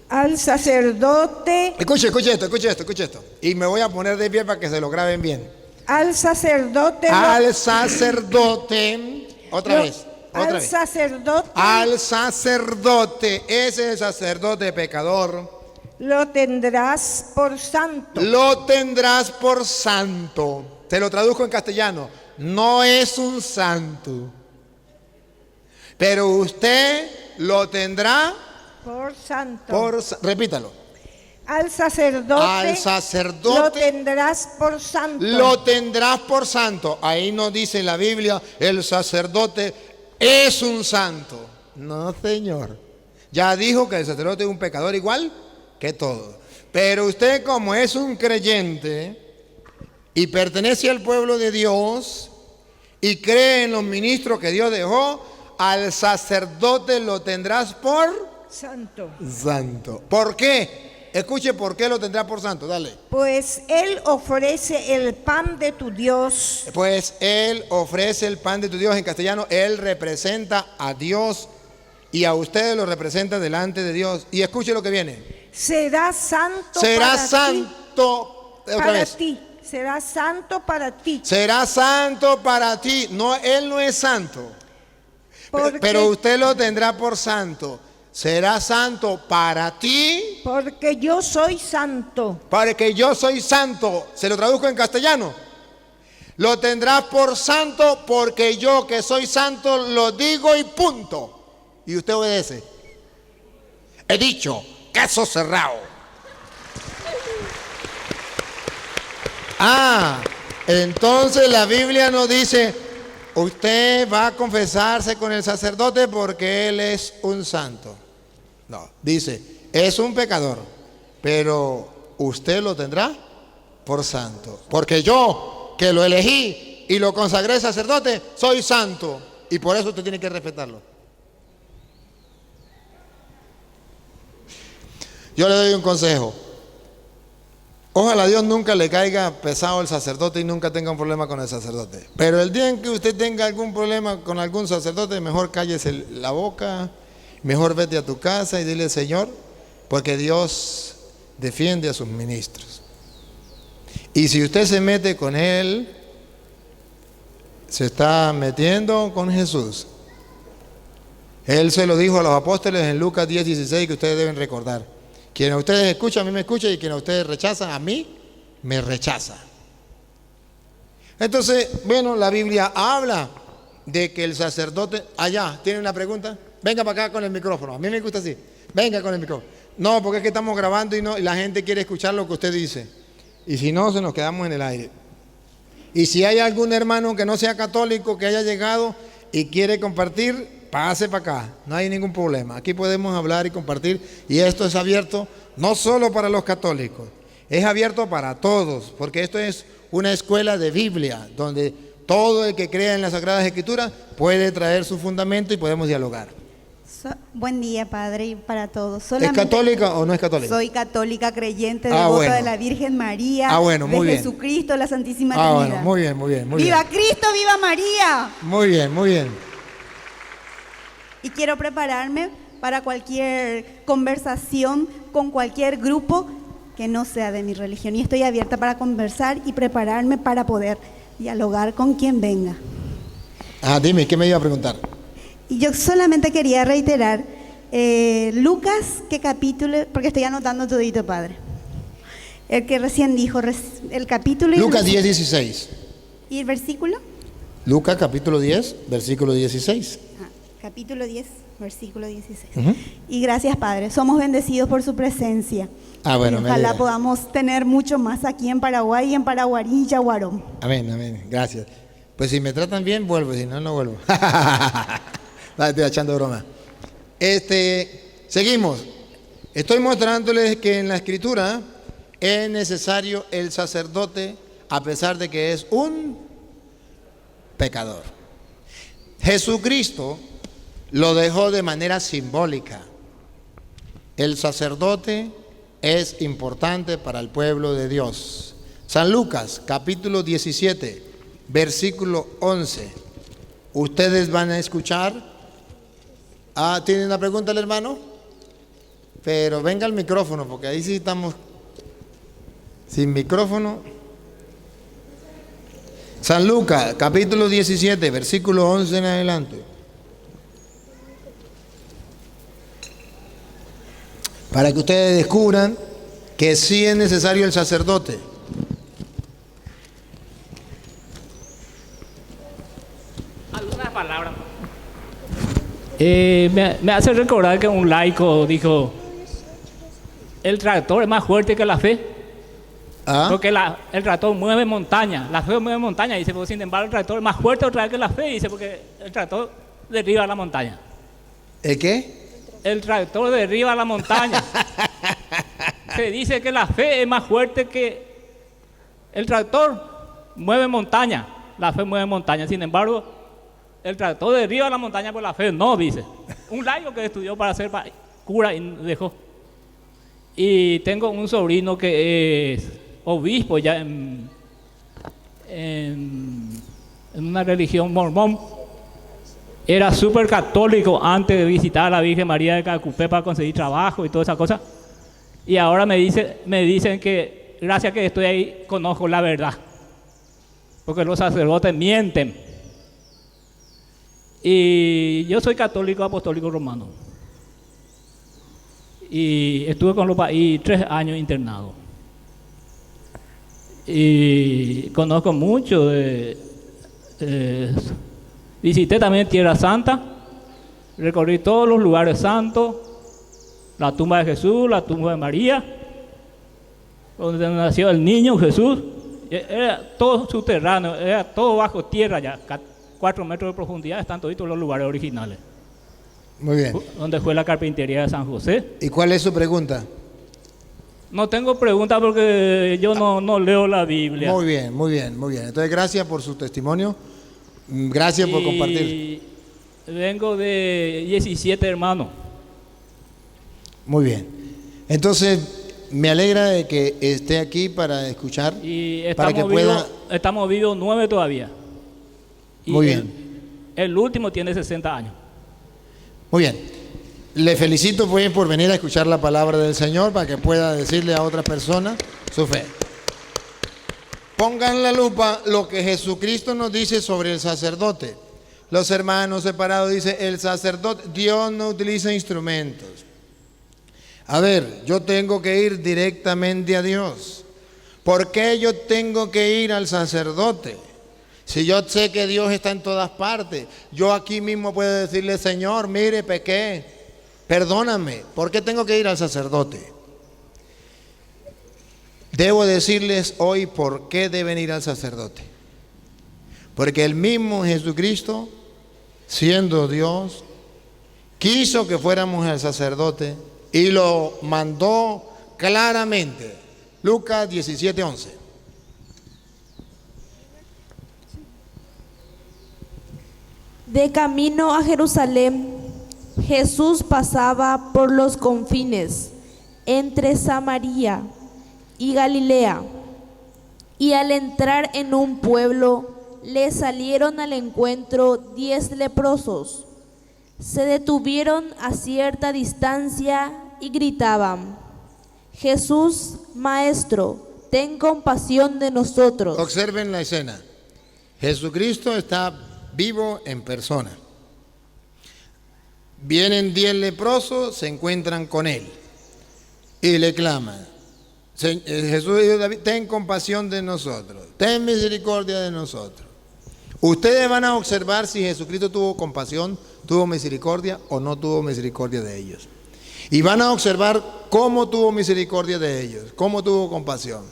Al sacerdote.
Escuche esto. Y me voy a poner de pie para que se lo graben bien.
Al sacerdote.
Al sacerdote. Otra vez.
Al sacerdote.
Al sacerdote. Ese es el sacerdote pecador.
Lo tendrás por santo.
Lo tendrás por santo. Te lo traduzco en castellano. No es un santo. Pero usted lo tendrá
por santo.
Repítalo.
Al sacerdote.
Al sacerdote.
Lo tendrás por santo.
Lo tendrás por santo. Ahí no dice en la Biblia, el sacerdote es un santo. No, señor. Ya dijo que el sacerdote es un pecador igual que todo. Pero usted, como es un creyente y pertenece al pueblo de Dios y cree en los ministros que Dios dejó, al sacerdote lo tendrás por
santo.
Santo. ¿Por qué? Escuche por qué lo tendrá por santo. Dale.
Pues Él ofrece el pan de tu Dios.
Pues Él ofrece el pan de tu Dios. En castellano, Él representa a Dios y a ustedes lo representa delante de Dios. Y escuche lo que viene.
Será santo
Será
para
santo.
ti.
Otra
Para
vez.
ti. Será santo para ti.
Será santo para ti. No, Él no es santo.
Porque-
Pero usted lo tendrá por santo. Será santo para ti.
Porque yo soy santo.
Para que yo soy santo. Se lo traduzco en castellano. Lo tendrás por santo porque yo que soy santo lo digo y punto. Y usted obedece. He dicho, caso cerrado. Entonces la Biblia nos dice, usted va a confesarse con el sacerdote porque él es un santo. No, dice, es un pecador, pero usted lo tendrá por santo. Porque yo, que lo elegí y lo consagré sacerdote, soy santo. Y por eso usted tiene que respetarlo. Yo le doy un consejo. Ojalá a Dios nunca le caiga pesado el sacerdote y nunca tenga un problema con el sacerdote. Pero el día en que usted tenga algún problema con algún sacerdote, mejor cállese la boca, mejor vete a tu casa y dile, Señor, porque Dios defiende a sus ministros. Y si usted se mete con él, se está metiendo con Jesús. Él se lo dijo a los apóstoles en Lucas 10:16 que ustedes deben recordar. Quien a ustedes escucha, a mí me escucha, y quien a ustedes rechaza, a mí me rechaza. Entonces, bueno, la Biblia habla de que el sacerdote... Allá, ¿tiene una pregunta? Venga para acá con el micrófono. A mí me gusta así. Venga con el micrófono. No, porque es que estamos grabando y la gente quiere escuchar lo que usted dice. Y si no, se nos quedamos en el aire. Y si hay algún hermano que no sea católico, que haya llegado y quiere compartir, pase para acá, no hay ningún problema. Aquí podemos hablar y compartir, y esto es abierto no solo para los católicos, es abierto para todos, porque esto es una escuela de Biblia, donde todo el que crea en las Sagradas Escrituras puede traer su fundamento y podemos dialogar.
Buen día, Padre, y para todos.
¿Es católica o no es católica?
Soy católica, creyente, devota
bueno.
de la Virgen María,
bueno, muy
de
bien.
Jesucristo, la Santísima Trinidad.
Bueno, muy bien, muy bien. Muy
¡Viva
bien.
Cristo, viva María!
Muy bien, muy bien.
Y quiero prepararme para cualquier conversación con cualquier grupo que no sea de mi religión. Y estoy abierta para conversar y prepararme para poder dialogar con quien venga.
Dime, ¿qué me iba a preguntar?
Y yo solamente quería reiterar, Lucas, ¿qué capítulo? Porque estoy anotando todito, Padre. El que recién dijo, el capítulo...
Lucas 10:16.
¿Y el versículo?
Lucas capítulo 10, versículo 16.
Capítulo 10, versículo 16.
Uh-huh.
Y gracias, Padre. Somos bendecidos por su presencia.
Bueno,
y
me
ojalá
alegra.
podamos tener mucho más aquí en Paraguay y en Paraguarí y Yaguarón.
Amén, amén. Gracias. Pues si me tratan bien, vuelvo. Si no, no vuelvo. Estoy echando broma. Seguimos. Estoy mostrándoles que en la Escritura es necesario el sacerdote, a pesar de que es un pecador. Jesucristo lo dejó de manera simbólica. El sacerdote es importante para el pueblo de Dios. San Lucas, capítulo 17, versículo 11. Ustedes van a escuchar. ¿Tiene una pregunta el hermano? Pero venga al micrófono, porque ahí sí estamos sin micrófono. San Lucas, capítulo 17, versículo 11 en adelante. Para que ustedes descubran que sí es necesario el sacerdote.
Algunas palabras. Me hace recordar que un laico dijo, el tractor es más fuerte que la fe. Porque el tractor mueve montaña, la fe mueve montaña, dice, porque sin embargo el tractor es más fuerte otra vez que la fe, dice, porque el tractor derriba la montaña.
¿El qué?
El tractor derriba la montaña. Se dice que la fe es más fuerte que el tractor mueve montaña, la fe mueve montaña, sin embargo el tractor derriba la montaña por la fe, no, dice. Un laico que estudió para ser cura y dejó. Y tengo un sobrino que es obispo ya en una religión mormón. Era súper católico antes de visitar a la Virgen María de Calcupé para conseguir trabajo y todas esas cosas. Y ahora me dicen que gracias a que estoy ahí conozco la verdad. Porque los sacerdotes mienten. Y yo soy católico apostólico romano. Y estuve con los país 3 años internado. Y conozco mucho visité también Tierra Santa, recorrí todos los lugares santos, la tumba de Jesús, la tumba de María, donde nació el niño Jesús. Era todo subterráneo, era todo bajo tierra ya, 4 metros de profundidad, están todos los lugares originales.
Muy bien.
Donde fue la carpintería de San José.
¿Y cuál es su pregunta?
No tengo pregunta porque yo no leo la Biblia.
Muy bien, muy bien, muy bien. Entonces, gracias por su testimonio. Gracias por compartir.
Vengo de 17 hermanos.
Muy bien. Entonces, me alegra de que esté aquí para escuchar.
Y
para que pueda...
estamos vivos 9 todavía. Y
muy bien.
El último tiene 60 años.
Muy bien. Le felicito pues por venir a escuchar la palabra del Señor para que pueda decirle a otras personas su fe. Pongan la lupa lo que Jesucristo nos dice sobre el sacerdote. Los hermanos separados dice el sacerdote, Dios no utiliza instrumentos. A ver, yo tengo que ir directamente a Dios. ¿Por qué yo tengo que ir al sacerdote? Si yo sé que Dios está en todas partes, yo aquí mismo puedo decirle, Señor, mire, pequé, perdóname. ¿Por qué tengo que ir al sacerdote? Debo decirles hoy por qué deben ir al sacerdote. Porque el mismo Jesucristo, siendo Dios, quiso que fuéramos al sacerdote y lo mandó claramente. Lucas 17:11.
De camino a Jerusalén, Jesús pasaba por los confines entre Samaria y Galilea, y al entrar en un pueblo le salieron al encuentro 10 leprosos. Se detuvieron a cierta distancia y gritaban: Jesús, Maestro, ten compasión de nosotros.
Observen la escena. Jesucristo está vivo en persona. Vienen 10 leprosos, se encuentran con él y le claman: Jesús dijo, David, ten compasión de nosotros, ten misericordia de nosotros. Ustedes van a observar si Jesucristo tuvo compasión, tuvo misericordia o no tuvo misericordia de ellos. Y van a observar cómo tuvo misericordia de ellos, cómo tuvo compasión.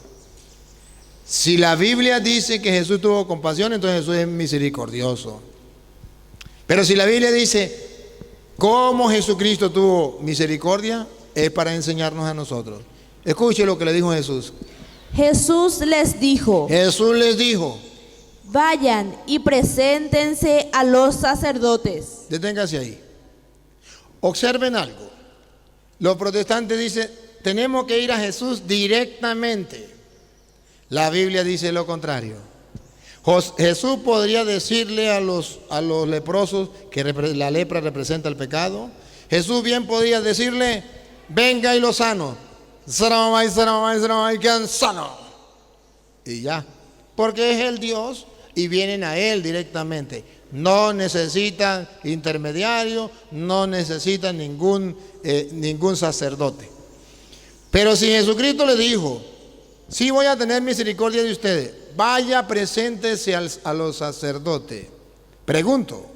Si la Biblia dice que Jesús tuvo compasión, entonces Jesús es misericordioso. Pero si la Biblia dice cómo Jesucristo tuvo misericordia, es para enseñarnos a nosotros. Escuche lo que le dijo Jesús.
Jesús les dijo: vayan y preséntense a los sacerdotes.
Deténgase ahí. Observen algo. Los protestantes dicen, tenemos que ir a Jesús directamente. La Biblia dice lo contrario. Jesús podría decirle a los leprosos que la lepra representa el pecado. Jesús bien podría decirle, venga y lo sano. Y quedan sanos. Y ya. Porque es el Dios y vienen a Él directamente. No necesitan intermediario, no necesitan ningún sacerdote. Pero si Jesucristo le dijo, sí voy a tener misericordia de ustedes, vaya, preséntese a los sacerdotes. Pregunto,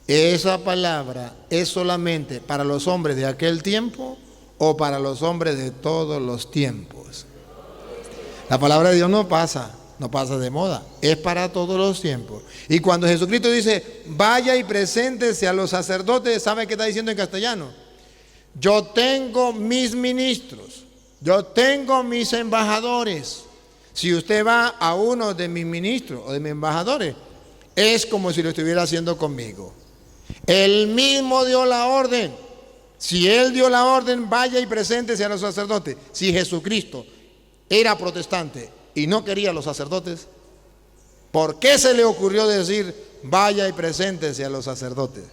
¿esa palabra es solamente para los hombres de aquel tiempo o para los hombres de todos los tiempos? La palabra de Dios no pasa de moda, es para todos los tiempos. Y cuando Jesucristo dice, vaya y preséntese a los sacerdotes, ¿sabe qué está diciendo en castellano? Yo tengo mis ministros, yo tengo mis embajadores. Si usted va a uno de mis ministros o de mis embajadores, es como si lo estuviera haciendo conmigo. Él mismo dio la orden. Si él dio la orden, vaya y preséntese a los sacerdotes. Si Jesucristo era protestante y no quería a los sacerdotes, ¿por qué se le ocurrió decir, vaya y preséntese a los sacerdotes?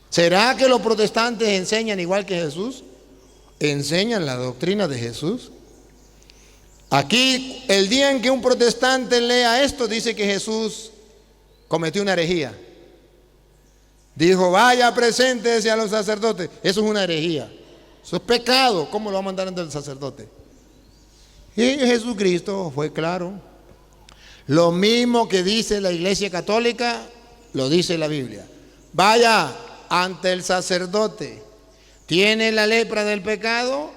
¿Será que los protestantes enseñan igual que Jesús? ¿Enseñan la doctrina de Jesús? Aquí, el día en que un protestante lea esto, dice que Jesús cometió una herejía. Dijo, vaya, preséntese a los sacerdotes. Eso es una herejía. Eso es pecado. ¿Cómo lo va a mandar ante el sacerdote? Y Jesucristo fue claro. Lo mismo que dice la Iglesia Católica, lo dice la Biblia. Vaya ante el sacerdote. ¿Tiene la lepra del pecado?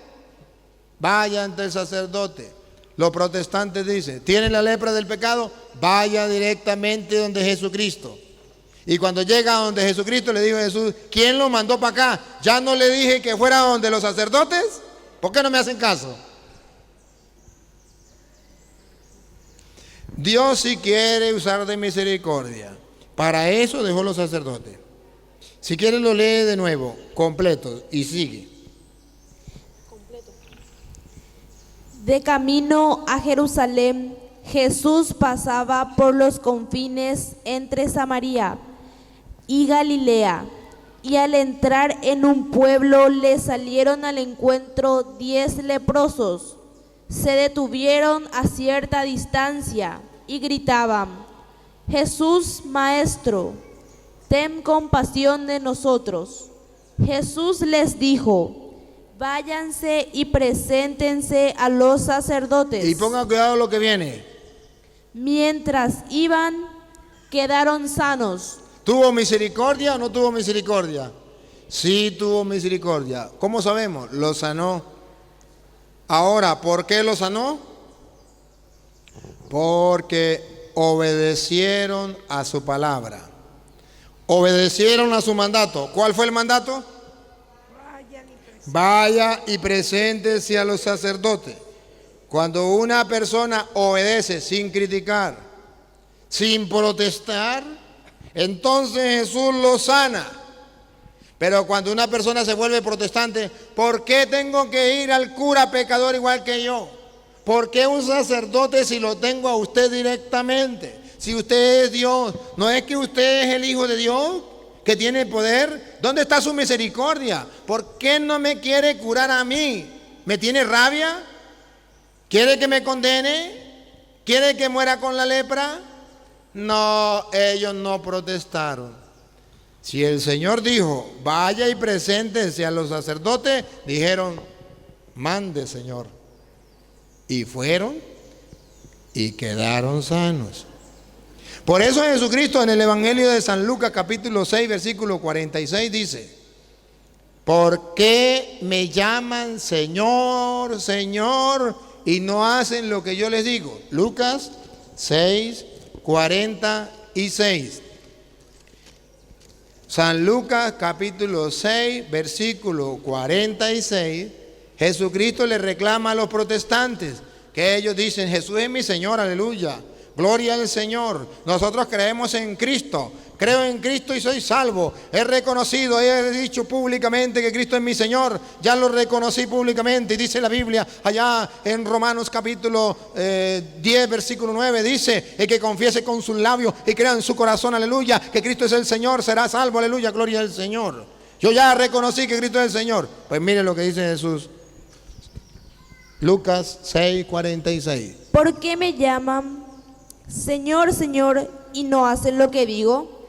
Vaya ante el sacerdote. Los protestantes dicen, ¿tiene la lepra del pecado? Vaya directamente donde Jesucristo. Y cuando llega a donde Jesucristo, le dijo a Jesús, ¿quién lo mandó para acá? ¿Ya no le dije que fuera donde los sacerdotes? ¿Por qué no me hacen caso? Dios sí quiere usar de misericordia. Para eso dejó los sacerdotes. Si quiere lo lee de nuevo, completo, y sigue.
De camino a Jerusalén, Jesús pasaba por los confines entre Samaria y Galilea, y al entrar en un pueblo le salieron al encuentro 10 leprosos. Se detuvieron a cierta distancia y gritaban, Jesús, Maestro, ten compasión de nosotros. Jesús les dijo, váyanse y preséntense a los sacerdotes.
Y pongan cuidado lo que viene.
Mientras iban, quedaron sanos.
¿Tuvo misericordia o no tuvo misericordia? Sí tuvo misericordia. ¿Cómo sabemos? Lo sanó. Ahora, ¿por qué lo sanó? Porque obedecieron a su palabra. Obedecieron a su mandato. ¿Cuál fue el mandato? Vaya y preséntese a los sacerdotes. Cuando una persona obedece sin criticar, sin protestar, entonces Jesús lo sana. Pero cuando una persona se vuelve protestante, ¿por qué tengo que ir al cura pecador igual que yo? ¿Por qué un sacerdote si lo tengo a usted directamente? Si usted es Dios, ¿no es que usted es el Hijo de Dios que tiene poder? ¿Dónde está su misericordia? ¿Por qué no me quiere curar a mí? ¿Me tiene rabia? ¿Quiere que me condene? ¿Quiere que muera con la lepra? No, ellos no protestaron. Si el Señor dijo, vaya y preséntense a los sacerdotes, dijeron, mande, Señor. Y fueron y quedaron sanos. Por eso Jesucristo en el Evangelio de San Lucas capítulo 6 versículo 46 dice, ¿por qué me llaman Señor, Señor y no hacen lo que yo les digo? Lucas 6, 46. San Lucas capítulo 6 versículo 46. Jesucristo le reclama a los protestantes que ellos dicen, Jesús es mi Señor, aleluya. Gloria al Señor. Nosotros creemos en Cristo. Creo en Cristo y soy salvo. He reconocido, he dicho públicamente que Cristo es mi Señor. Ya lo reconocí públicamente. Y dice la Biblia allá en Romanos capítulo 10 versículo 9. Dice, el que confiese con sus labios y crea en su corazón, aleluya, que Cristo es el Señor, será salvo, aleluya, gloria al Señor. Yo ya reconocí que Cristo es el Señor. Pues mire lo que dice Jesús. Lucas 6, 46.
¿Por qué me llaman Señor, Señor, y no hacen lo que digo?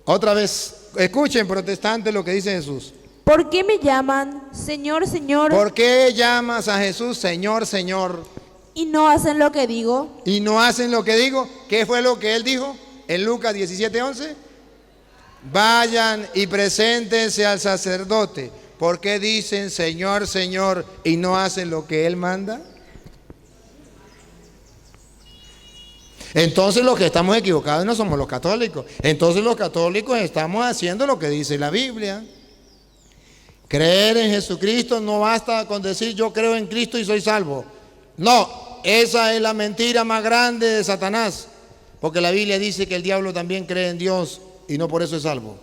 Otra vez, escuchen protestantes lo que dice Jesús.
¿Por qué me llaman Señor, Señor?
¿Por qué llamas a Jesús Señor, Señor?
Y no hacen lo que digo.
Y no hacen lo que digo. ¿Qué fue lo que él dijo en Lucas 17:11? Vayan y preséntense al sacerdote. ¿Por qué dicen Señor, Señor y no hacen lo que él manda? Entonces los que estamos equivocados no somos los católicos. Entonces los católicos estamos haciendo lo que dice la Biblia. Creer en Jesucristo no basta con decir yo creo en Cristo y soy salvo. No, esa es la mentira más grande de Satanás. Porque la Biblia dice que el diablo también cree en Dios y no por eso es salvo.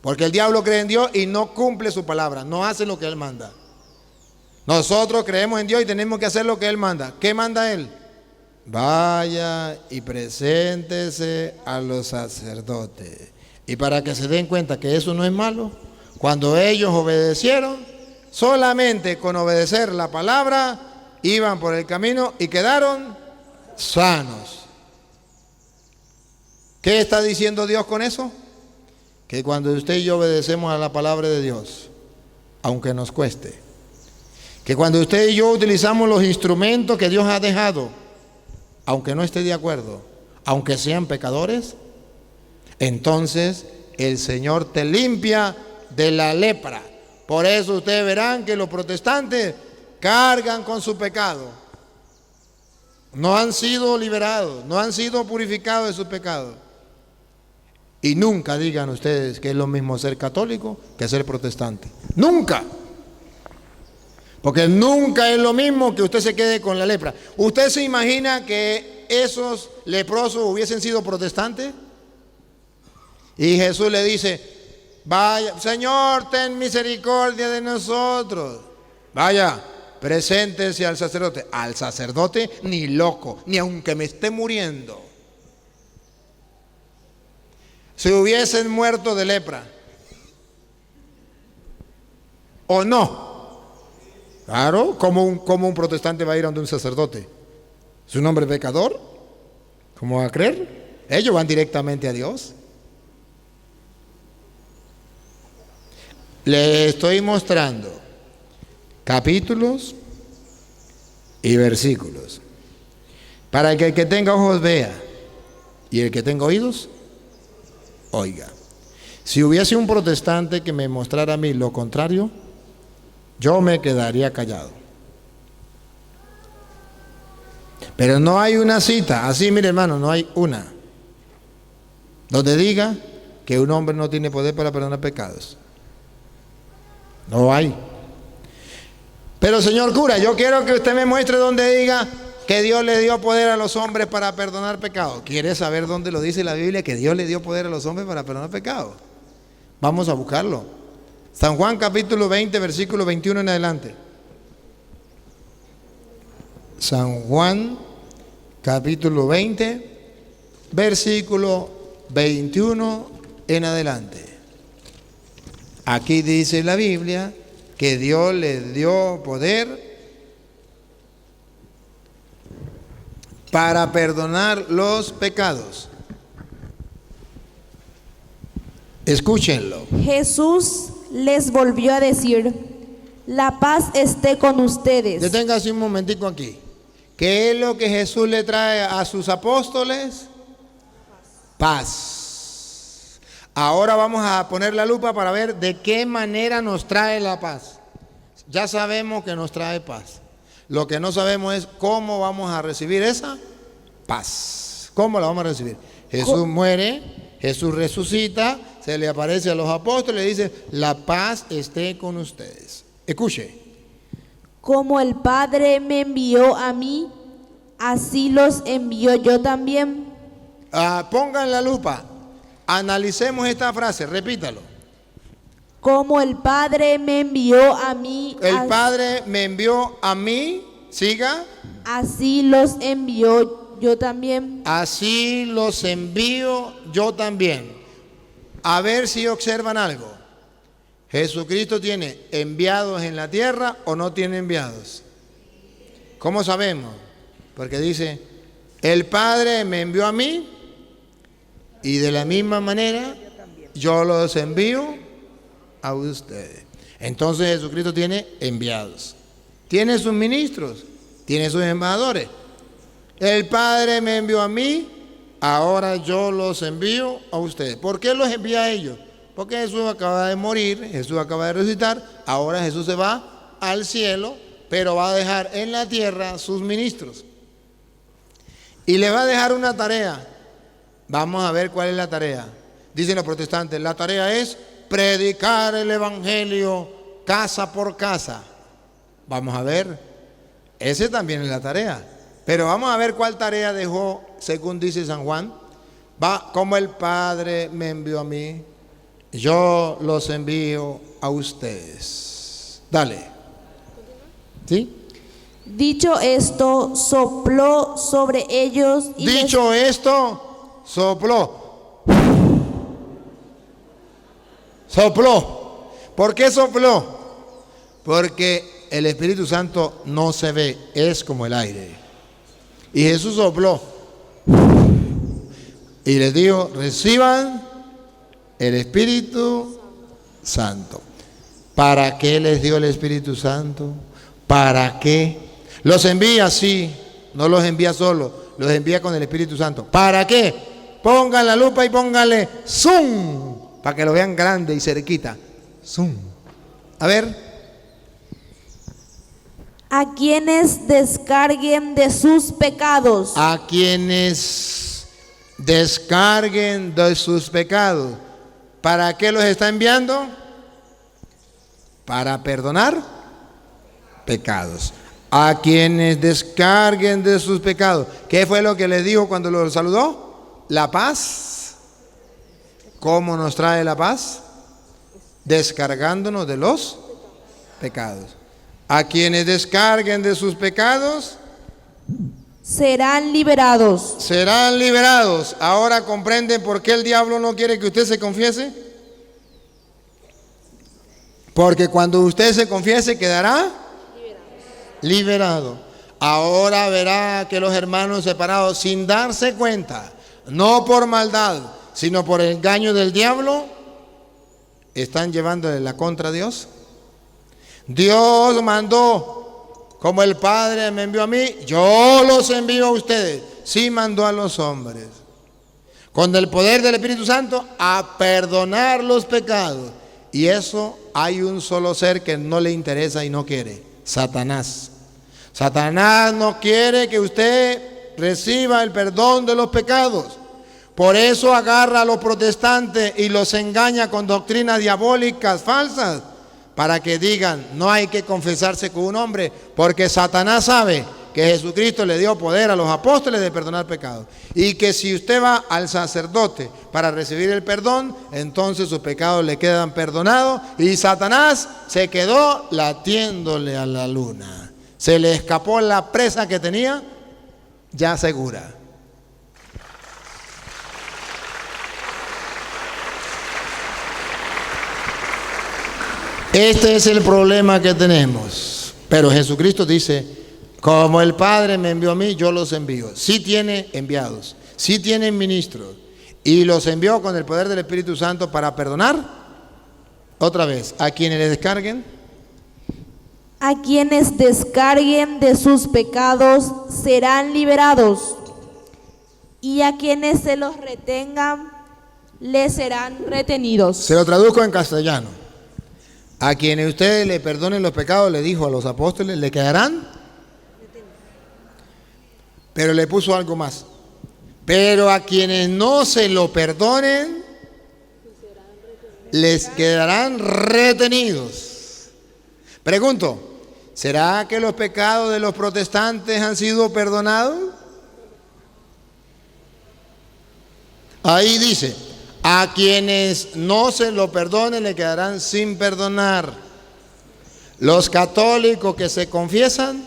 Porque el diablo cree en Dios y no cumple su palabra, no hace lo que Él manda. Nosotros creemos en Dios y tenemos que hacer lo que Él manda. ¿Qué manda Él? Vaya y preséntese a los sacerdotes. Y para que se den cuenta que eso no es malo, cuando ellos obedecieron, solamente con obedecer la palabra, iban por el camino y quedaron sanos. ¿Qué está diciendo Dios con eso? Que cuando usted y yo obedecemos a la palabra de Dios, aunque nos cueste, que cuando usted y yo utilizamos los instrumentos que Dios ha dejado, aunque no esté de acuerdo, aunque sean pecadores, entonces el Señor te limpia de la lepra. Por eso ustedes verán que los protestantes cargan con su pecado. No han sido liberados, no han sido purificados de su pecado. Y nunca digan ustedes que es lo mismo ser católico que ser protestante. Nunca. Porque nunca es lo mismo que usted se quede con la lepra. ¿Usted se imagina que esos leprosos hubiesen sido protestantes? Y Jesús le dice: vaya, Señor, ten misericordia de nosotros. Vaya, preséntese al sacerdote. Al sacerdote ni loco, ni aunque me esté muriendo. Si hubiesen muerto de lepra, ¿o no? Claro, ¿cómo un protestante va a ir a donde un sacerdote? ¿Es un hombre pecador? ¿Cómo va a creer? Ellos van directamente a Dios. Le estoy mostrando capítulos y versículos para que el que tenga ojos vea y el que tenga oídos oiga. Si hubiese un protestante que me mostrara a mí lo contrario, yo me quedaría callado. Pero no hay una cita, así mire hermano, no hay una donde diga que un hombre no tiene poder para perdonar pecados. No hay. Pero señor cura, yo quiero que usted me muestre donde diga que Dios le dio poder a los hombres para perdonar pecados. ¿Quiere saber dónde lo dice la Biblia que Dios le dio poder a los hombres para perdonar pecados? Vamos a buscarlo. San Juan capítulo 20, versículo 21 en adelante. San Juan capítulo 20, versículo 21 en adelante. Aquí dice la Biblia que Dios le dio poder para perdonar los pecados. Escúchenlo.
Jesús les volvió a decir: la paz esté con ustedes.
Deténgase un momentico aquí. ¿Qué es lo que Jesús le trae a sus apóstoles? Paz. Ahora vamos a poner la lupa para ver de qué manera nos trae la paz. Ya sabemos que nos trae paz. Lo que no sabemos es cómo vamos a recibir esa paz. ¿Cómo la vamos a recibir? Jesús muere, Jesús resucita, se le aparece a los apóstoles y dice: la paz esté con ustedes. Escuche.
Como el Padre me envió a mí, así los envío yo también.
Pongan la lupa. Analicemos esta frase, repítalo.
Como el Padre me envió a mí.
El Padre me envió a mí, siga.
Así los envió yo también.
Así los envío yo también. A ver si observan algo. ¿Jesucristo tiene enviados en la tierra o no tiene enviados? ¿Cómo sabemos? Porque dice: el Padre me envió a mí y de la misma manera yo los envío a ustedes. Entonces Jesucristo tiene enviados, tiene sus ministros, tiene sus embajadores. El Padre me envió a mí, ahora yo los envío a ustedes. ¿Por qué los envía a ellos? Porque Jesús acaba de morir, Jesús acaba de resucitar, ahora Jesús se va al cielo, pero va a dejar en la tierra sus ministros. Y le va a dejar una tarea. Vamos a ver cuál es la tarea. Dicen los protestantes: la tarea es predicar el evangelio casa por casa. Vamos a ver, ese también es la tarea. Pero vamos a ver cuál tarea dejó, según dice San Juan. Va, como el Padre me envió a mí, yo los envío a ustedes. Dale. ¿Sí?
Dicho esto, sopló sobre ellos y
Dicho esto, sopló. Sopló. ¿Por qué sopló? Porque el Espíritu Santo no se ve, es como el aire. Y Jesús sopló y les dijo: reciban el Espíritu Santo. ¿Para qué les dio el Espíritu Santo? ¿Para qué? Los envía, sí, no los envía solo, los envía con el Espíritu Santo. ¿Para qué? Pongan la lupa y pónganle zoom, para que lo vean grande y cerquita. Zoom. A ver.
a quienes descarguen de sus pecados.
A quienes descarguen de sus pecados. ¿Para qué los está enviando? Para perdonar pecados. A quienes descarguen de sus pecados. ¿Qué fue lo que les dijo cuando los saludó? La paz. ¿Cómo nos trae la paz? Descargándonos de los pecados. A quienes descarguen de sus pecados
serán liberados.
Serán liberados. Ahora comprenden por qué el diablo no quiere que usted se confiese. Porque cuando usted se confiese quedará liberado. Ahora verá que los hermanos separados, sin darse cuenta, no por maldad, sino por el engaño del diablo, están llevándole la contra a Dios. Dios mandó, como el Padre me envió a mí, yo los envío a ustedes. Sí mandó a los hombres, con el poder del Espíritu Santo, a perdonar los pecados. Y eso hay un solo ser que no le interesa y no quiere: Satanás. Satanás no quiere que usted reciba el perdón de los pecados. Por eso agarra a los protestantes y los engaña con doctrinas diabólicas falsas, para que digan: no hay que confesarse con un hombre, porque Satanás sabe que Jesucristo le dio poder a los apóstoles de perdonar pecados, y que si usted va al sacerdote para recibir el perdón, entonces sus pecados le quedan perdonados, y Satanás se quedó latiéndole a la luna. Se le escapó la presa que tenía ya segura. Este es el problema que tenemos. Pero Jesucristo dice: como el Padre me envió a mí, yo los envío. Sí tiene enviados, sí tienen ministros, y los envió con el poder del Espíritu Santo para perdonar. Otra vez, a quienes le descarguen.
A quienes descarguen de sus pecados serán liberados, y a quienes se los retengan les serán retenidos.
Se lo traduzco en castellano. A quienes ustedes le perdonen los pecados, le dijo a los apóstoles, le quedarán. Pero le puso algo más. Pero a quienes no se lo perdonen, les quedarán retenidos. Pregunto: ¿será que los pecados de los protestantes han sido perdonados? Ahí dice: a quienes no se lo perdonen le quedarán sin perdonar. Los católicos que se confiesan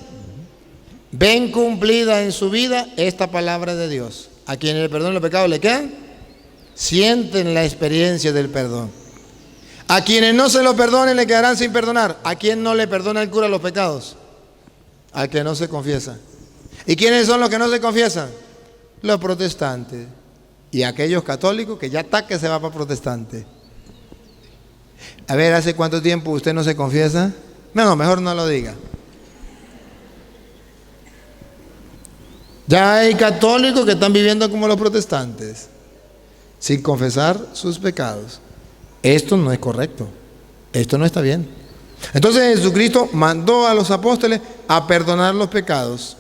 ven cumplida en su vida esta palabra de Dios. A quienes le perdonen los pecados le quedan, sienten la experiencia del perdón. A quienes no se lo perdonen le quedarán sin perdonar. ¿A quién no le perdona el cura los pecados? Al que no se confiesa. ¿Y quiénes son los que no se confiesan? Los protestantes. Y aquellos católicos que ya está que se va para protestante. A ver, ¿hace cuánto tiempo usted no se confiesa? No, mejor no lo diga. Ya hay católicos que están viviendo como los protestantes, sin confesar sus pecados. Esto no es correcto. Esto no está bien. Entonces Jesucristo mandó a los apóstoles a perdonar los pecados.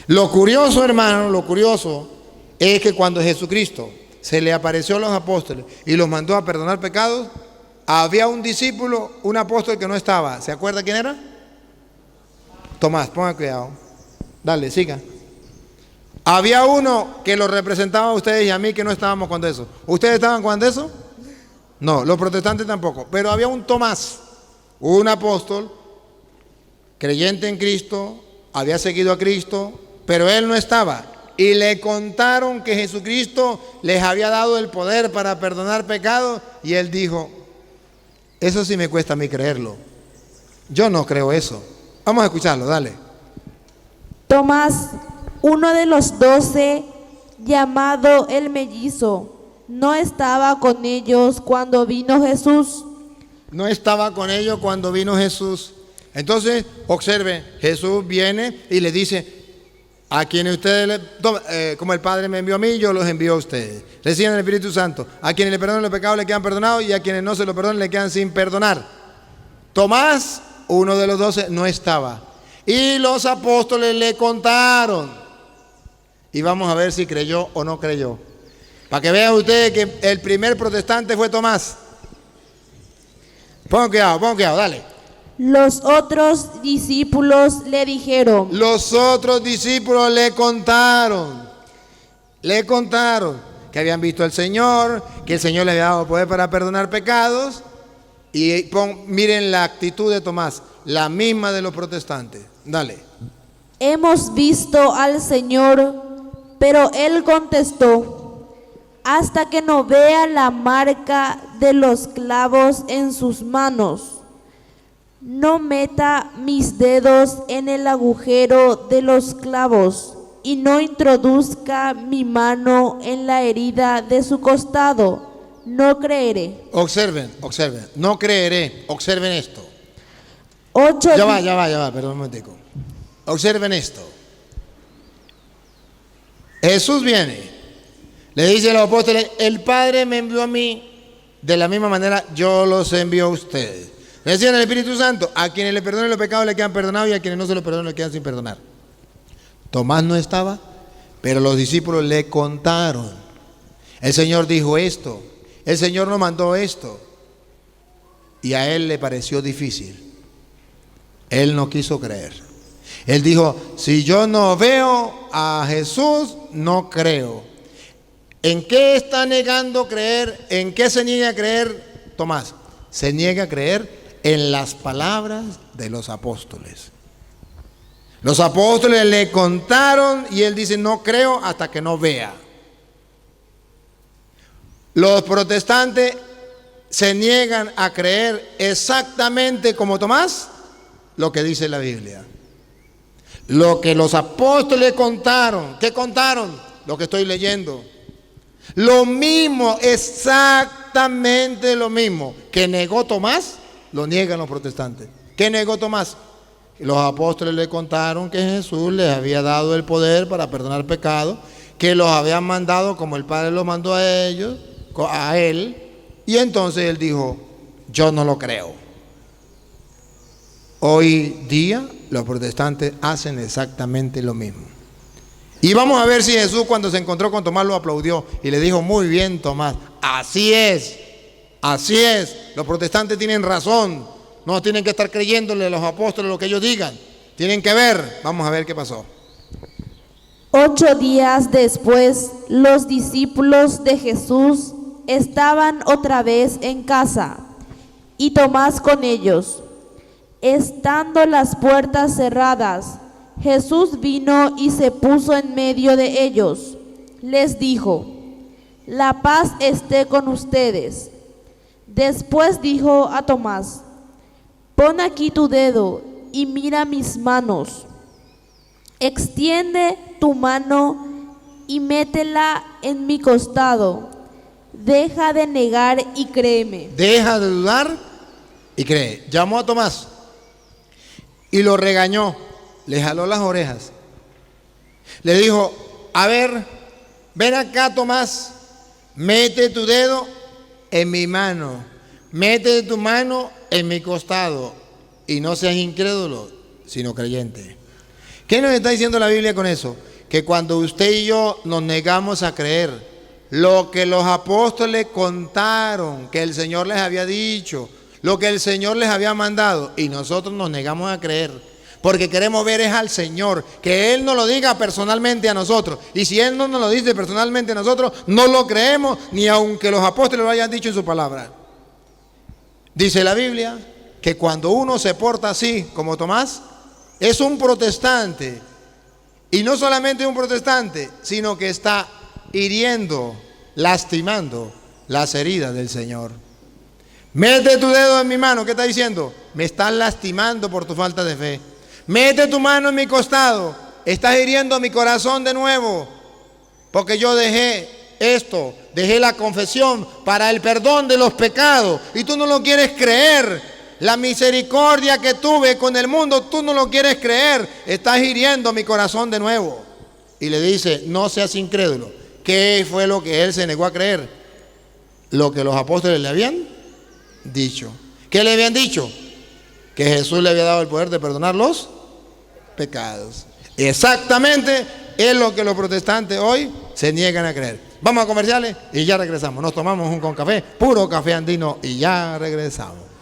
Lo curioso, hermano, lo curioso es que cuando Jesucristo se le apareció a los apóstoles y los mandó a perdonar pecados, había un discípulo, un apóstol que no estaba. ¿Se acuerda quién era? Tomás, ponga cuidado. Dale, siga. Había uno que lo representaba a ustedes y a mí que no estábamos cuando eso. ¿Ustedes estaban cuando eso? No, los protestantes tampoco. Pero había un Tomás, un apóstol, creyente en Cristo, había seguido a Cristo, pero él no estaba. Y le contaron que Jesucristo les había dado el poder para perdonar pecados. Y él dijo, eso sí me cuesta a mí creerlo. Yo no creo eso. Vamos a escucharlo, dale.
Tomás, uno de los 12, llamado el mellizo, no estaba con ellos cuando vino Jesús.
No estaba con ellos cuando vino Jesús. Entonces, observe, Jesús viene y le dice, a quienes ustedes, como el Padre me envió a mí, yo los envío a ustedes. Reciban el Espíritu Santo. A quienes le perdonen los pecados le quedan perdonados y a quienes no se lo perdonen le quedan sin perdonar. Tomás, uno de los 12, no estaba. Y los apóstoles le contaron. Y vamos a ver si creyó o no creyó. Para que vean ustedes que el primer protestante fue Tomás. Pon cuidado, dale.
Los otros discípulos le dijeron.
Los otros discípulos le contaron que habían visto al Señor, que el Señor le había dado poder para perdonar pecados. Y miren la actitud de Tomás, la misma de los protestantes. Dale.
Hemos visto al Señor, pero él contestó, hasta que no vea la marca de los clavos en sus manos, no meta mis dedos en el agujero de los clavos y no introduzca mi mano en la herida de su costado, no creeré.
Observen, no creeré. Observen esto. Ya va, perdón un momentico. Observen esto. Jesús viene, le dice a los apóstoles, el Padre me envió a mí, de la misma manera yo los envío a ustedes. Reciban el Espíritu Santo, a quienes le perdonen los pecados le quedan perdonados y a quienes no se los perdonen le quedan sin perdonar. Tomás no estaba, pero los discípulos le contaron. El Señor dijo esto, el Señor nos mandó esto. Y a él le pareció difícil. Él no quiso creer. Él dijo, si yo no veo a Jesús, no creo. ¿En qué está negando creer? ¿En qué se niega a creer Tomás? Se niega a creer en las palabras de los apóstoles. Los apóstoles le contaron y él dice, no creo hasta que no vea. Los protestantes se niegan a creer exactamente como Tomás lo que dice la Biblia. Lo que los apóstoles contaron, ¿qué contaron? Lo que estoy leyendo. Lo mismo, exactamente lo mismo que negó Tomás, lo niegan los protestantes. ¿Qué negó Tomás? Los apóstoles le contaron que Jesús les había dado el poder para perdonar pecados, que los habían mandado como el Padre los mandó a ellos, a él, y entonces él dijo, yo no lo creo. Hoy día los protestantes hacen exactamente lo mismo. Y vamos a ver si Jesús cuando se encontró con Tomás lo aplaudió y le dijo, muy bien Tomás, así es, los protestantes tienen razón, no tienen que estar creyéndole a los apóstoles lo que ellos digan, tienen que ver, vamos a ver qué pasó.
8 días después, los discípulos de Jesús estaban otra vez en casa y Tomás con ellos. Estando las puertas cerradas, Jesús vino y se puso en medio de ellos. Les dijo, la paz esté con ustedes. Después dijo a Tomás, pon aquí tu dedo y mira mis manos. Extiende tu mano y métela en mi costado. Deja de negar y créeme.
Deja de dudar y cree. Llamó a Tomás y lo regañó. Le jaló las orejas. Le dijo, a ver, ven acá Tomás, mete tu dedo en mi mano, mete tu mano en mi costado y no seas incrédulo, sino creyente. ¿Qué nos está diciendo la Biblia con eso? Que cuando usted y yo nos negamos a creer lo que los apóstoles contaron, que el Señor les había dicho, lo que el Señor les había mandado, y nosotros nos negamos a creer, porque queremos ver es al Señor, que Él nos lo diga personalmente a nosotros. Y si Él no nos lo dice personalmente a nosotros, no lo creemos, ni aunque los apóstoles lo hayan dicho en su palabra. Dice la Biblia que cuando uno se porta así, como Tomás, es un protestante. Y no solamente un protestante, sino que está hiriendo, lastimando las heridas del Señor. Mete tu dedo en mi mano, ¿qué está diciendo? Me estás lastimando por tu falta de fe. Mete tu mano en mi costado, estás hiriendo mi corazón de nuevo, porque yo dejé esto, dejé la confesión para el perdón de los pecados, y tú no lo quieres creer. La misericordia que tuve con el mundo, tú no lo quieres creer. Estás hiriendo mi corazón de nuevo. Y le dice, no seas incrédulo. ¿Qué fue lo que él se negó a creer? Lo que los apóstoles le habían dicho. ¿Qué le habían dicho? Que Jesús le había dado el poder de perdonar los pecados. Exactamente es lo que los protestantes hoy se niegan a creer. Vamos a comerciales y ya regresamos. Nos tomamos un con café, puro café andino, y ya regresamos.